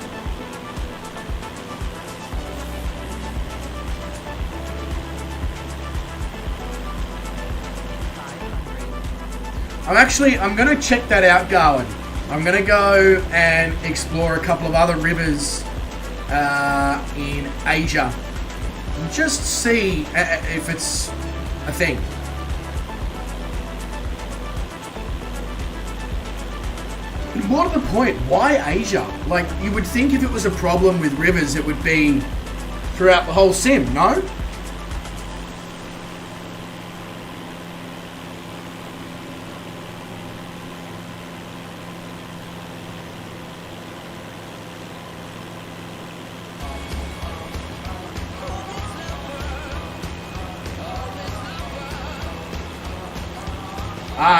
I'm going to check that out, Garwin. I'm going to go and explore a couple of other rivers in Asia. And just see if it's a thing. More to the point, why Asia? Like, you would think if it was a problem with rivers, it would be throughout the whole sim, no?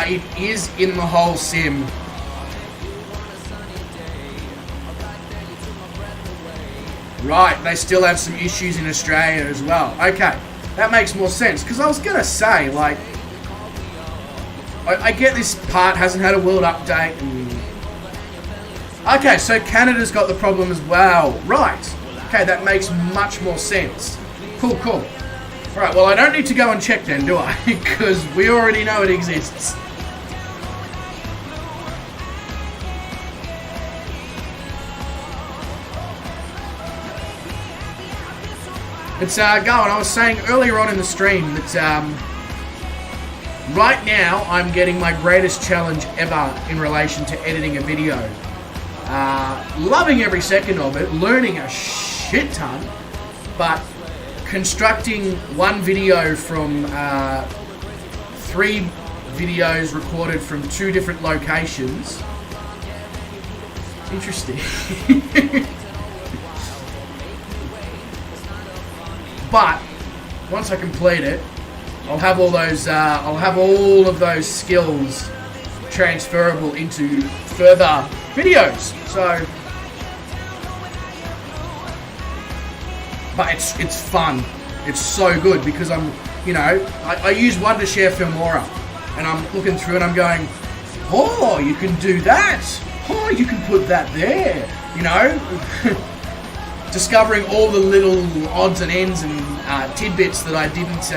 It is in the whole sim. Right, they still have some issues in Australia as well. Okay, that makes more sense. Because I was going to say, like, I get this part hasn't had a world update. Okay, so Canada's got the problem as well. Right. Okay, that makes much more sense. Cool, cool. Alright, well, I don't need to go and check then, do I? Because we already know it exists. It's going. I was saying earlier on in the stream that right now I'm getting my greatest challenge ever in relation to editing a video. Loving every second of it, learning a shit ton, but constructing one video from 3 videos recorded from 2 different locations. Interesting. But once I complete it, I'll have all those. I'll have all of those skills transferable into further videos. So, but it's fun. It's so good because I use Wondershare Filmora, and I'm looking through and I'm going, oh, you can do that. Oh, you can put that there. You know. Discovering all the little odds and ends and tidbits that I didn't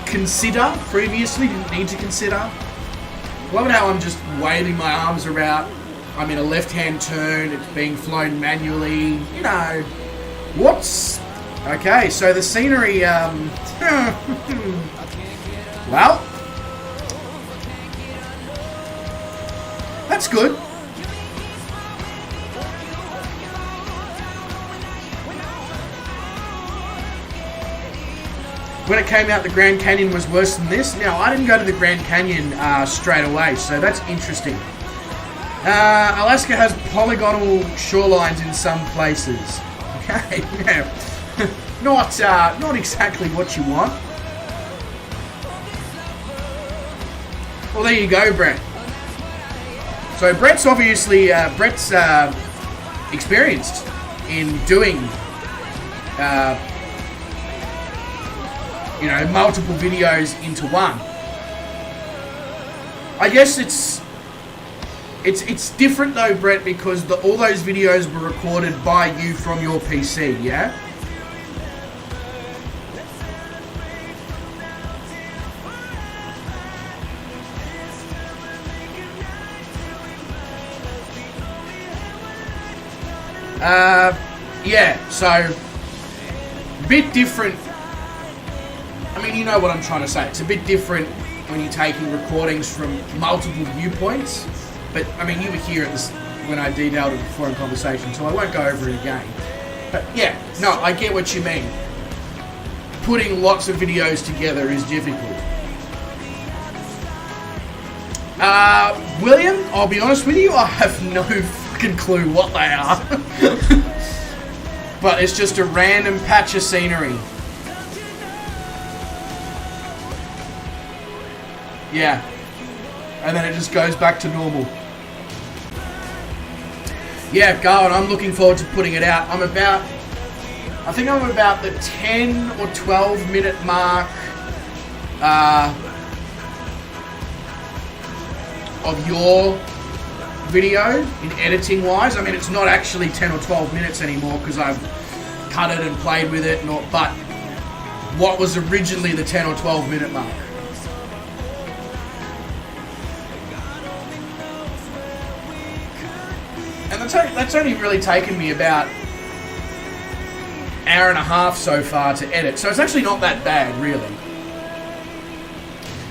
consider previously, didn't need to consider. Love it how I'm just waving my arms around. I'm in a left-hand turn, it's being flown manually, you know. Whoops. Okay, so the scenery, well, that's good. When it came out, the Grand Canyon was worse than this. Now, I didn't go to the Grand Canyon straight away, so that's interesting. Alaska has polygonal shorelines in some places. Okay, yeah. Not exactly what you want. Well, there you go, Brett. So Brett's obviously experienced in doing multiple videos into one. I guess it's different though, Brett, because all those videos were recorded by you from your PC, yeah? Yeah, so a bit different. I mean, you know what I'm trying to say. It's a bit different when you're taking recordings from multiple viewpoints. But, I mean, you were here at this when I detailed it before in conversation, so I won't go over it again. But, yeah, no, I get what you mean. Putting lots of videos together is difficult. William, I'll be honest with you, I have no fucking clue what they are. But it's just a random patch of scenery. Yeah. And then it just goes back to normal. Yeah, go on. I'm looking forward to putting it out. I think I'm about the 10 or 12 minute mark of your video in editing wise. I mean, it's not actually 10 or 12 minutes anymore because I've cut it and played with it, but what was originally the 10 or 12 minute mark. And that's only really taken me about hour and a half so far to edit, so it's actually not that bad, really.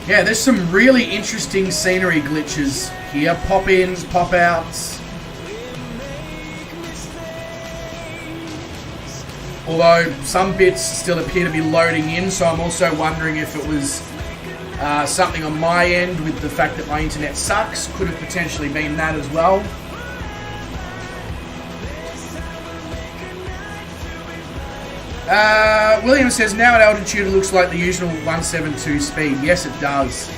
Yeah, there's some really interesting scenery glitches here. Pop-ins, pop-outs. Although some bits still appear to be loading in, so I'm also wondering if it was something on my end with the fact that my internet sucks. Could have potentially been that as well. William says, now at altitude it looks like the usual 172 speed. Yes, it does.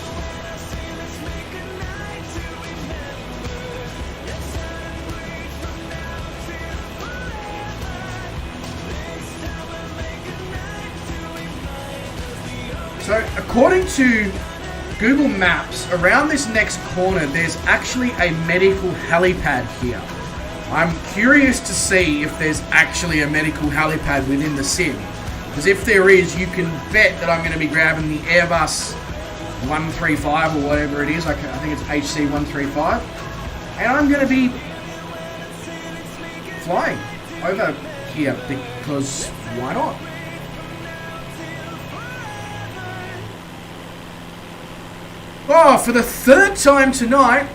So, according to Google Maps, around this next corner, there's actually a medical helipad here. I'm curious to see if there's actually a medical helipad within the sim. Because if there is, you can bet that I'm going to be grabbing the Airbus 135 or whatever it is. I think it's HC 135. And I'm going to be flying over here because why not? Oh, for the third time tonight,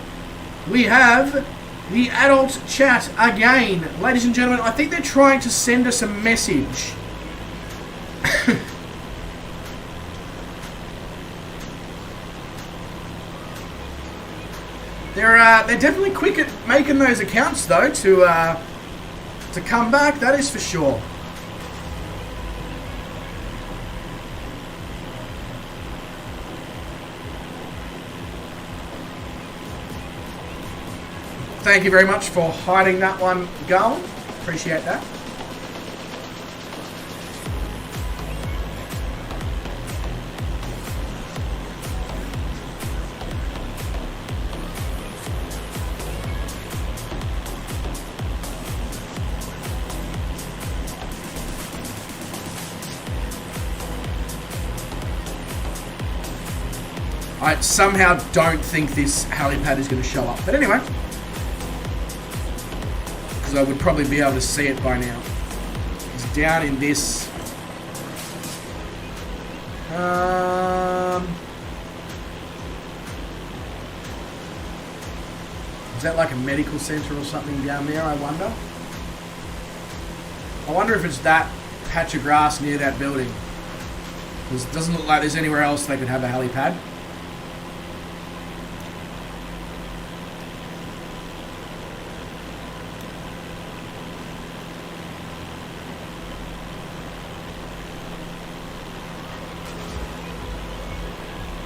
we have the adult chat again. Ladies and gentlemen, I think they're trying to send us a message. They're definitely quick at making those accounts though to come back, that is for sure. Thank you very much for hiding that one, Garland. Appreciate that. I somehow don't think this helipad is going to show up. But anyway, because I would probably be able to see it by now. It's down in this. Is that like a medical center or something down there, I wonder? I wonder if it's that patch of grass near that building. Because it doesn't look like there's anywhere else they could have a helipad.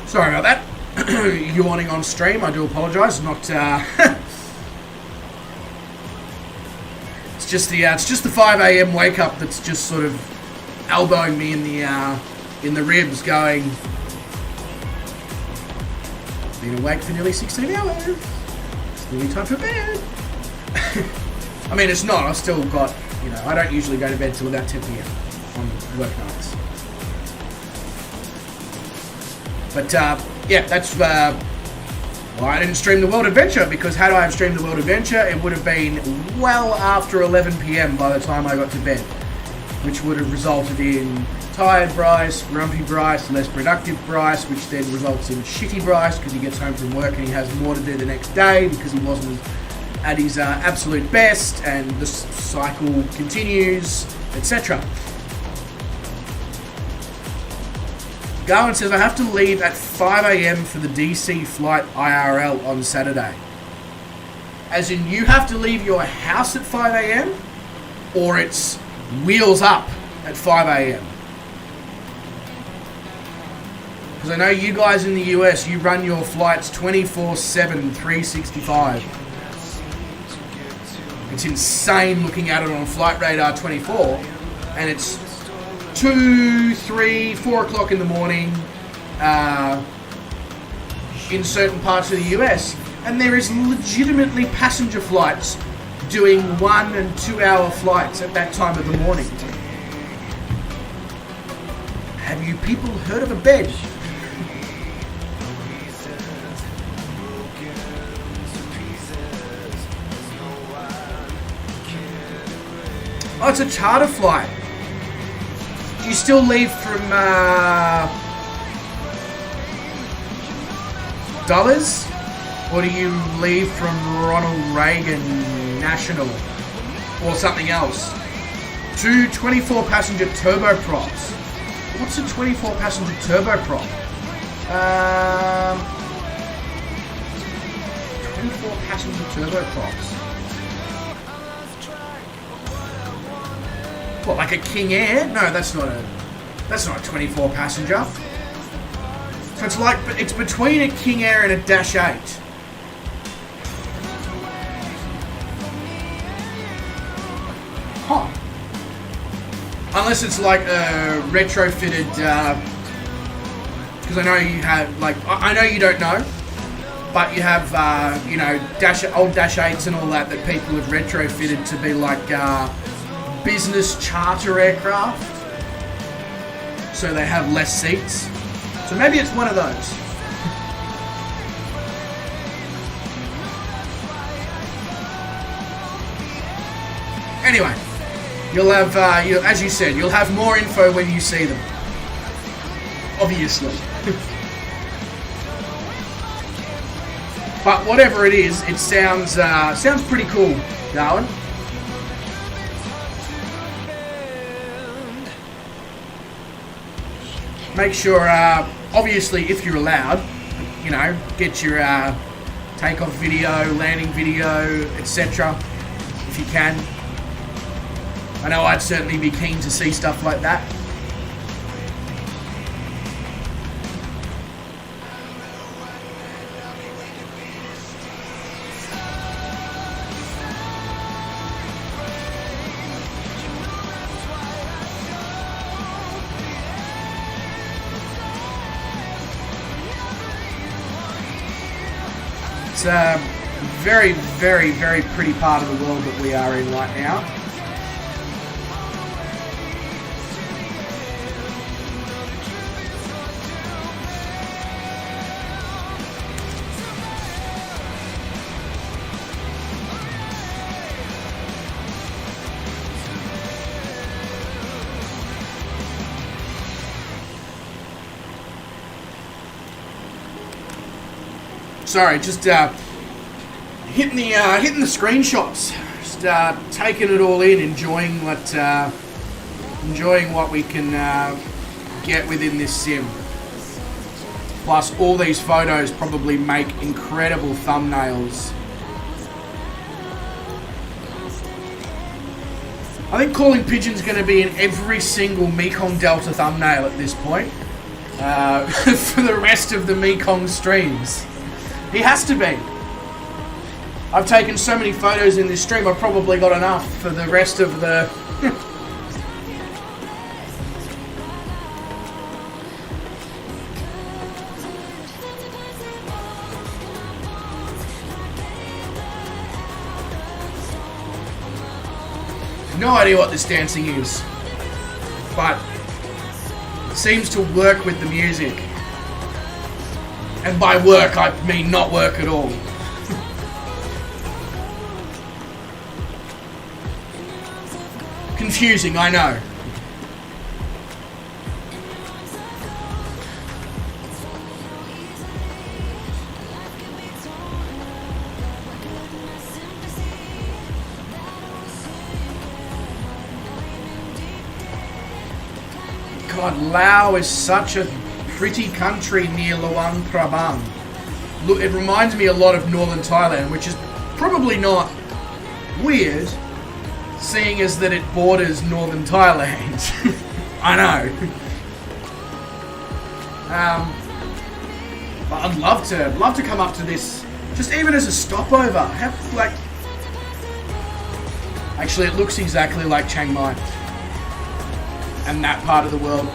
Sorry about that. Yawning on stream, I do apologise. Not. It's just the 5 a.m. wake up that's just sort of elbowing me in the ribs, going. Been awake for nearly 16 hours. It's nearly time for bed. I mean, it's not. I've still got. I don't usually go to bed till about 10 p.m. on work nights. But, yeah, that's, well, I didn't stream the World Adventure, because had I have streamed the World Adventure, it would have been well after 11 p.m. by the time I got to bed, which would have resulted in tired Bryce, grumpy Bryce, less productive Bryce, which then results in shitty Bryce, because he gets home from work and he has more to do the next day, because he wasn't at his absolute best, and the cycle continues, etc. Garwin says, I have to leave at 5 a.m. for the DC flight IRL on Saturday. As in, you have to leave your house at 5 a.m. or it's wheels up at 5 a.m. Because I know you guys in the US, you run your flights 24/7, 365. It's insane looking at it on Flight Radar 24, and it's 2, 3, 4 o'clock in the morning in certain parts of the US, and there is legitimately passenger flights doing 1 and 2 hour flights at that time of the morning. Have you people heard of a bed? Oh, it's a charter flight. Do you still leave from Dulles? Or do you leave from Ronald Reagan National? Or something else? 2 24 passenger turboprops. What's a 24 passenger turboprop? 24 passenger turboprops. What, like a King Air? No, that's not a 24 passenger. So it's between a King Air and a Dash 8. Huh. Unless it's like a retrofitted, because I know you have, like, I know you don't know, but you have, you know, old Dash 8s and all that people have retrofitted to be like, business charter aircraft, so they have less seats. So maybe it's one of those. Anyway, you'll have, as you said, you'll have more info when you see them. Obviously. But whatever it is, it sounds pretty cool, Darwin. Make sure, obviously, if you're allowed, you know, get your takeoff video, landing video, etc. If you can. I know I'd certainly be keen to see stuff like that. It's a very, very, very pretty part of the world that we are in right now. Sorry, just hitting the screenshots, just taking it all in, enjoying what we can get within this sim. Plus, all these photos probably make incredible thumbnails. I think Calling Pigeon's going to be in every single Mekong Delta thumbnail at this point for the rest of the Mekong streams. He has to be. I've taken so many photos in this stream, I've probably got enough for the rest of the... No idea what this dancing is, but it seems to work with the music. And by work, I mean not work at all. Confusing, I know. God, Lao is such a pretty country near Luang Prabang. Look, it reminds me a lot of northern Thailand, which is probably not weird, seeing as that it borders northern Thailand. I know. But I'd love to come up to this, just even as a stopover. Actually, it looks exactly like Chiang Mai and that part of the world.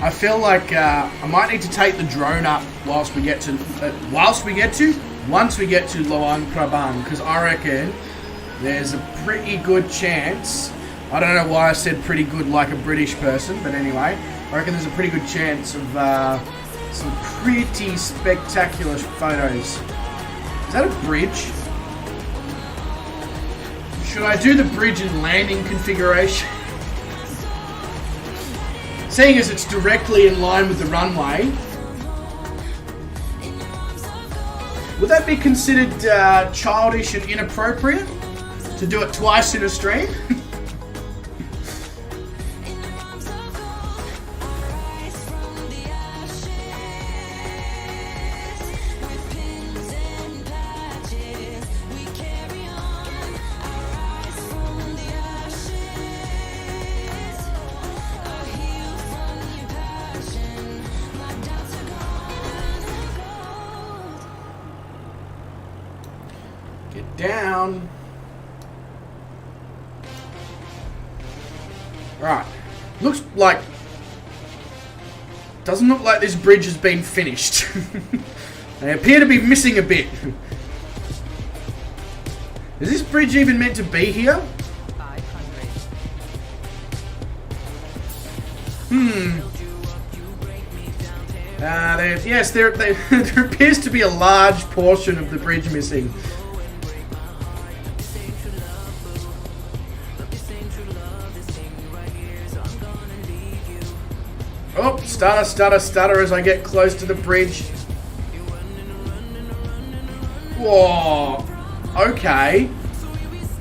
I feel like I might need to take the drone up once we get to Luang Prabang, because I reckon there's a pretty good chance. I don't know why I said pretty good like a British person, but anyway, I reckon there's a pretty good chance of some pretty spectacular photos. Is that a bridge? Should I do the bridge and landing configuration? Seeing as it's directly in line with the runway, would that be considered childish and inappropriate to do it twice in a stream? Down. Right. Looks like... Doesn't look like this bridge has been finished. They appear to be missing a bit. Is this bridge even meant to be here? There appears to be a large portion of the bridge missing. Oh, stutter as I get close to the bridge. Whoa. Okay.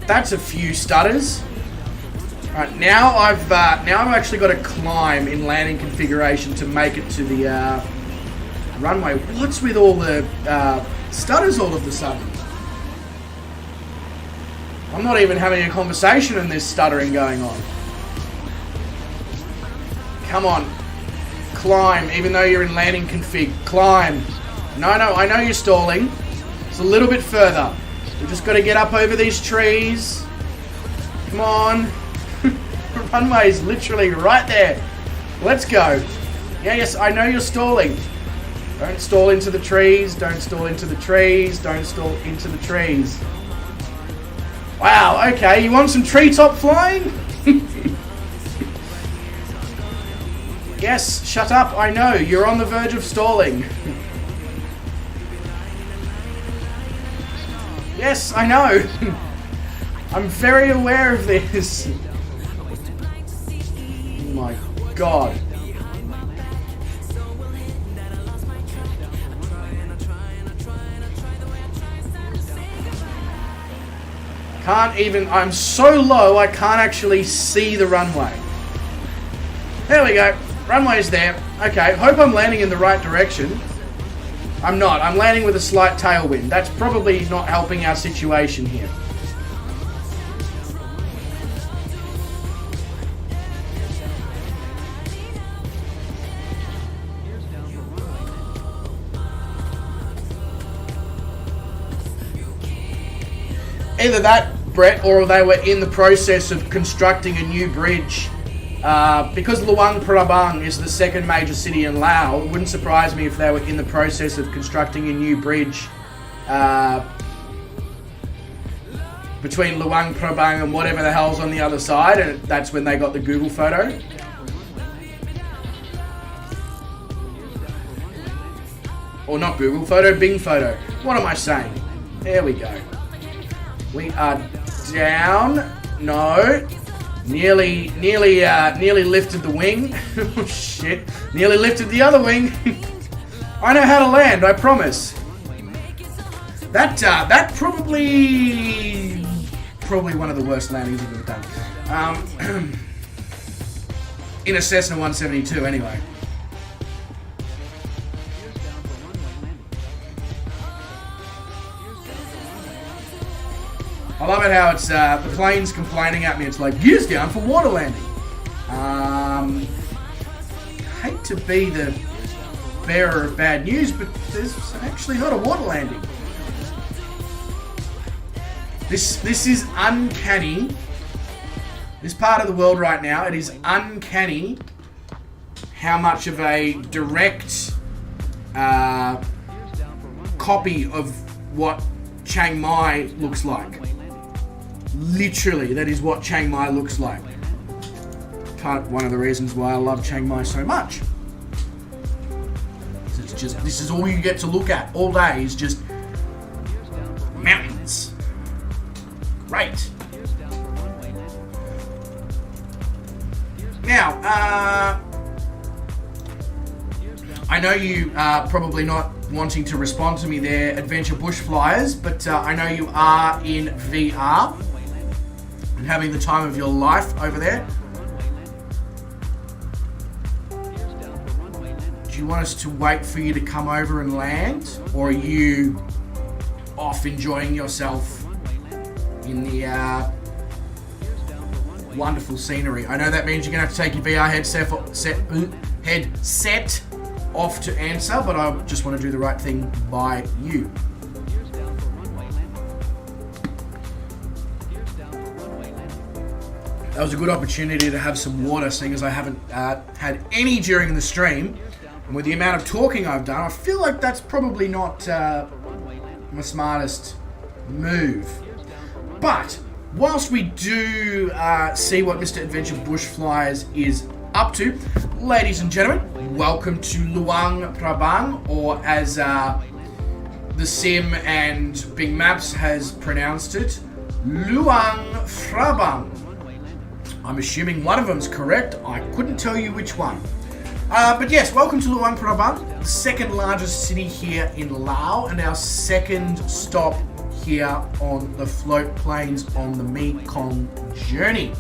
That's a few stutters. Alright, now I've actually got to climb in landing configuration to make it to the runway. What's with all the stutters all of a sudden? I'm not even having a conversation and there's stuttering going on. Come on. Climb, even though you're in landing config. Climb. No, I know you're stalling. It's a little bit further. We've just got to get up over these trees. Come on. The runway is literally right there. Let's go. Yes, I know you're stalling. Don't stall into the trees. Don't stall into the trees. Don't stall into the trees. Wow, okay. You want some treetop flying? Yes, shut up, I know, you're on the verge of stalling. Yes, I know. I'm very aware of this. Oh my god. I'm so low I can't actually see the runway. There we go. Runway's there. Okay, hope I'm landing in the right direction. I'm not. I'm landing with a slight tailwind. That's probably not helping our situation here. Either that, Brett, or they were in the process of constructing a new bridge. Because Luang Prabang is the second major city in Laos, it wouldn't surprise me if they were in the process of constructing a new bridge between Luang Prabang and whatever the hell's on the other side, and that's when they got the Google photo. Or not Google Photo, Bing Photo. What am I saying? There we go. We are down. No. Nearly lifted the wing. Oh, shit. Nearly lifted the other wing. I know how to land, I promise. That probably one of the worst landings I've ever done. In a Cessna 172, anyway. I love it how it's the plane's complaining at me. It's like, gears down for water landing. Hate to be the bearer of bad news, but there's actually not a water landing. This is uncanny. This part of the world right now, it is uncanny how much of a direct copy of what Chiang Mai looks like. Literally, that is what Chiang Mai looks like. One of the reasons why I love Chiang Mai so much. This is all you get to look at all day is just mountains. Great. Now, I know you are probably not wanting to respond to me there, Adventure Bush Flyers, but I know you are in VR and having the time of your life over there. Do you want us to wait for you to come over and land, or are you off enjoying yourself in the wonderful scenery? I know that means you're going to have to take your VR headset off to answer, but I just want to do the right thing by you. That was a good opportunity to have some water, seeing as I haven't had any during the stream. And with the amount of talking I've done, I feel like that's probably not my smartest move. But whilst we do see what Mr. Adventure Bush Flyers is up to, ladies and gentlemen, welcome to Luang Prabang, or as the Sim and Bing Maps has pronounced it, Luang Prabang. I'm assuming one of them's correct. I couldn't tell you which one. But yes, welcome to Luang Prabang, the second largest city here in Laos, and our second stop here on the float planes on the Mekong journey.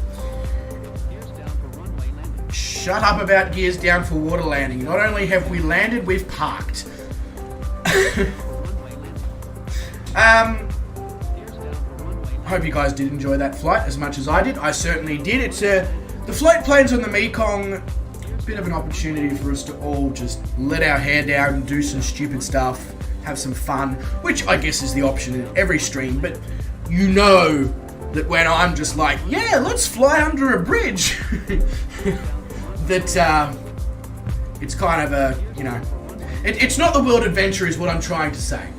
Shut up about gears down for water landing. Not only have we landed, we've parked. Hope you guys did enjoy that flight as much as I did. I certainly did. It's the float planes on the Mekong, a bit of an opportunity for us to all just let our hair down and do some stupid stuff, have some fun, which I guess is the option in every stream. But you know that when I'm just like, yeah, let's fly under a bridge, that it's kind of a, you know, it's not the world adventure is what I'm trying to say.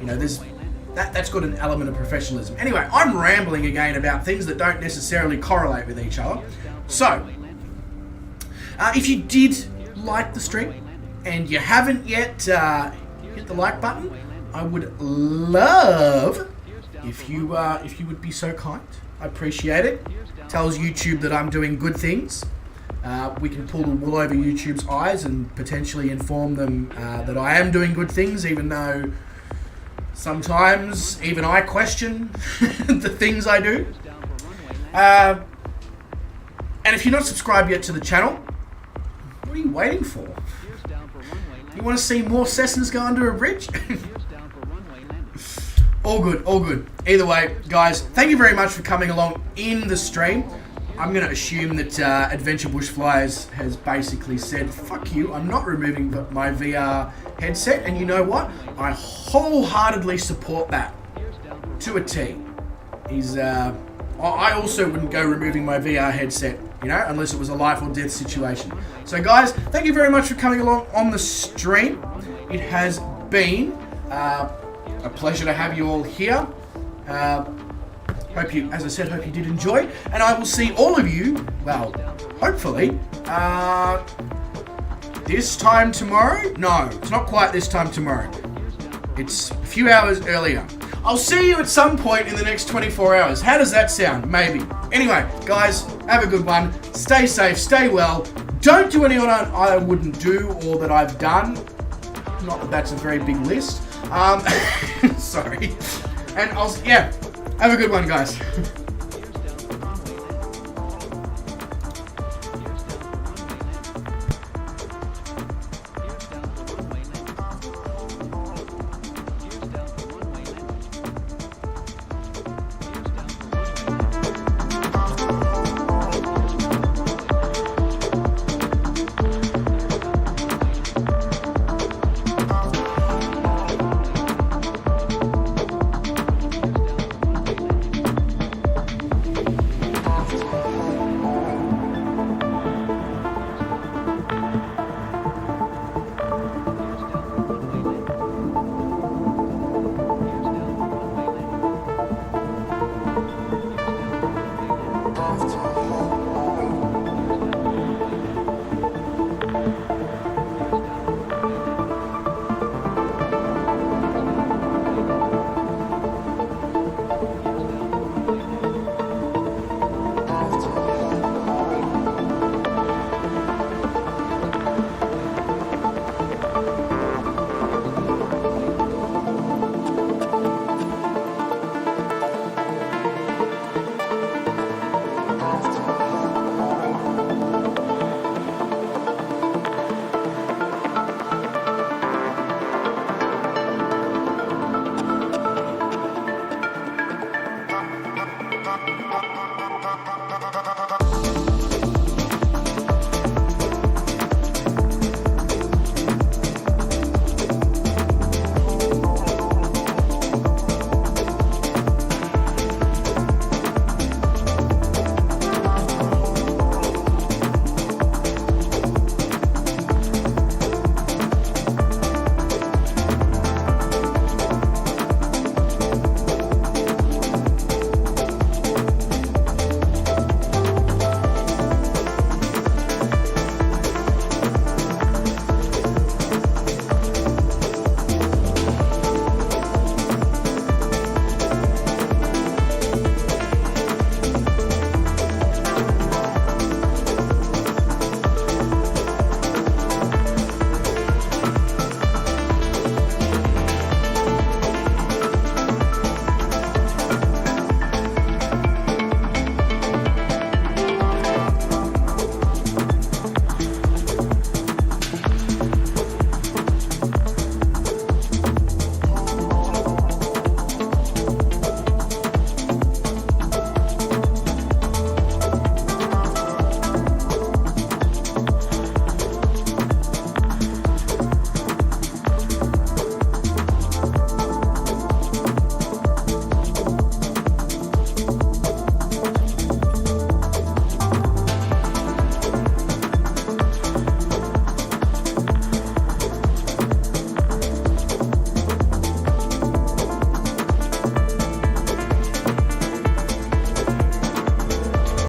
You know, that's got an element of professionalism. Anyway, I'm rambling again about things that don't necessarily correlate with each other. So, if you did like the stream and you haven't yet hit the like button, I would love if you would be so kind. I appreciate it. Tells YouTube that I'm doing good things. We can pull the wool over YouTube's eyes and potentially inform them that I am doing good things, even though sometimes even I question the things I do. And if you're not subscribed yet to the channel, what are you waiting for? You want to see more Cessnas go under a bridge? All good, all good. Either way, guys, thank you very much for coming along in the stream. I'm going to assume that Adventure Bush Flyers has basically said, fuck you, I'm not removing my VR headset. And you know what? I wholeheartedly support that to a T. I also wouldn't go removing my VR headset, you know, unless it was a life or death situation. So guys, thank you very much for coming along on the stream. It has been a pleasure to have you all here. Hope you, as I said, hope you did enjoy, and I will see all of you, well, hopefully, this time tomorrow? No, it's not quite this time tomorrow. It's a few hours earlier. I'll see you at some point in the next 24 hours. How does that sound? Maybe. Anyway, guys, have a good one. Stay safe, stay well. Don't do anything I wouldn't do or that I've done. Not that that's a very big list. Sorry. And have a good one, guys.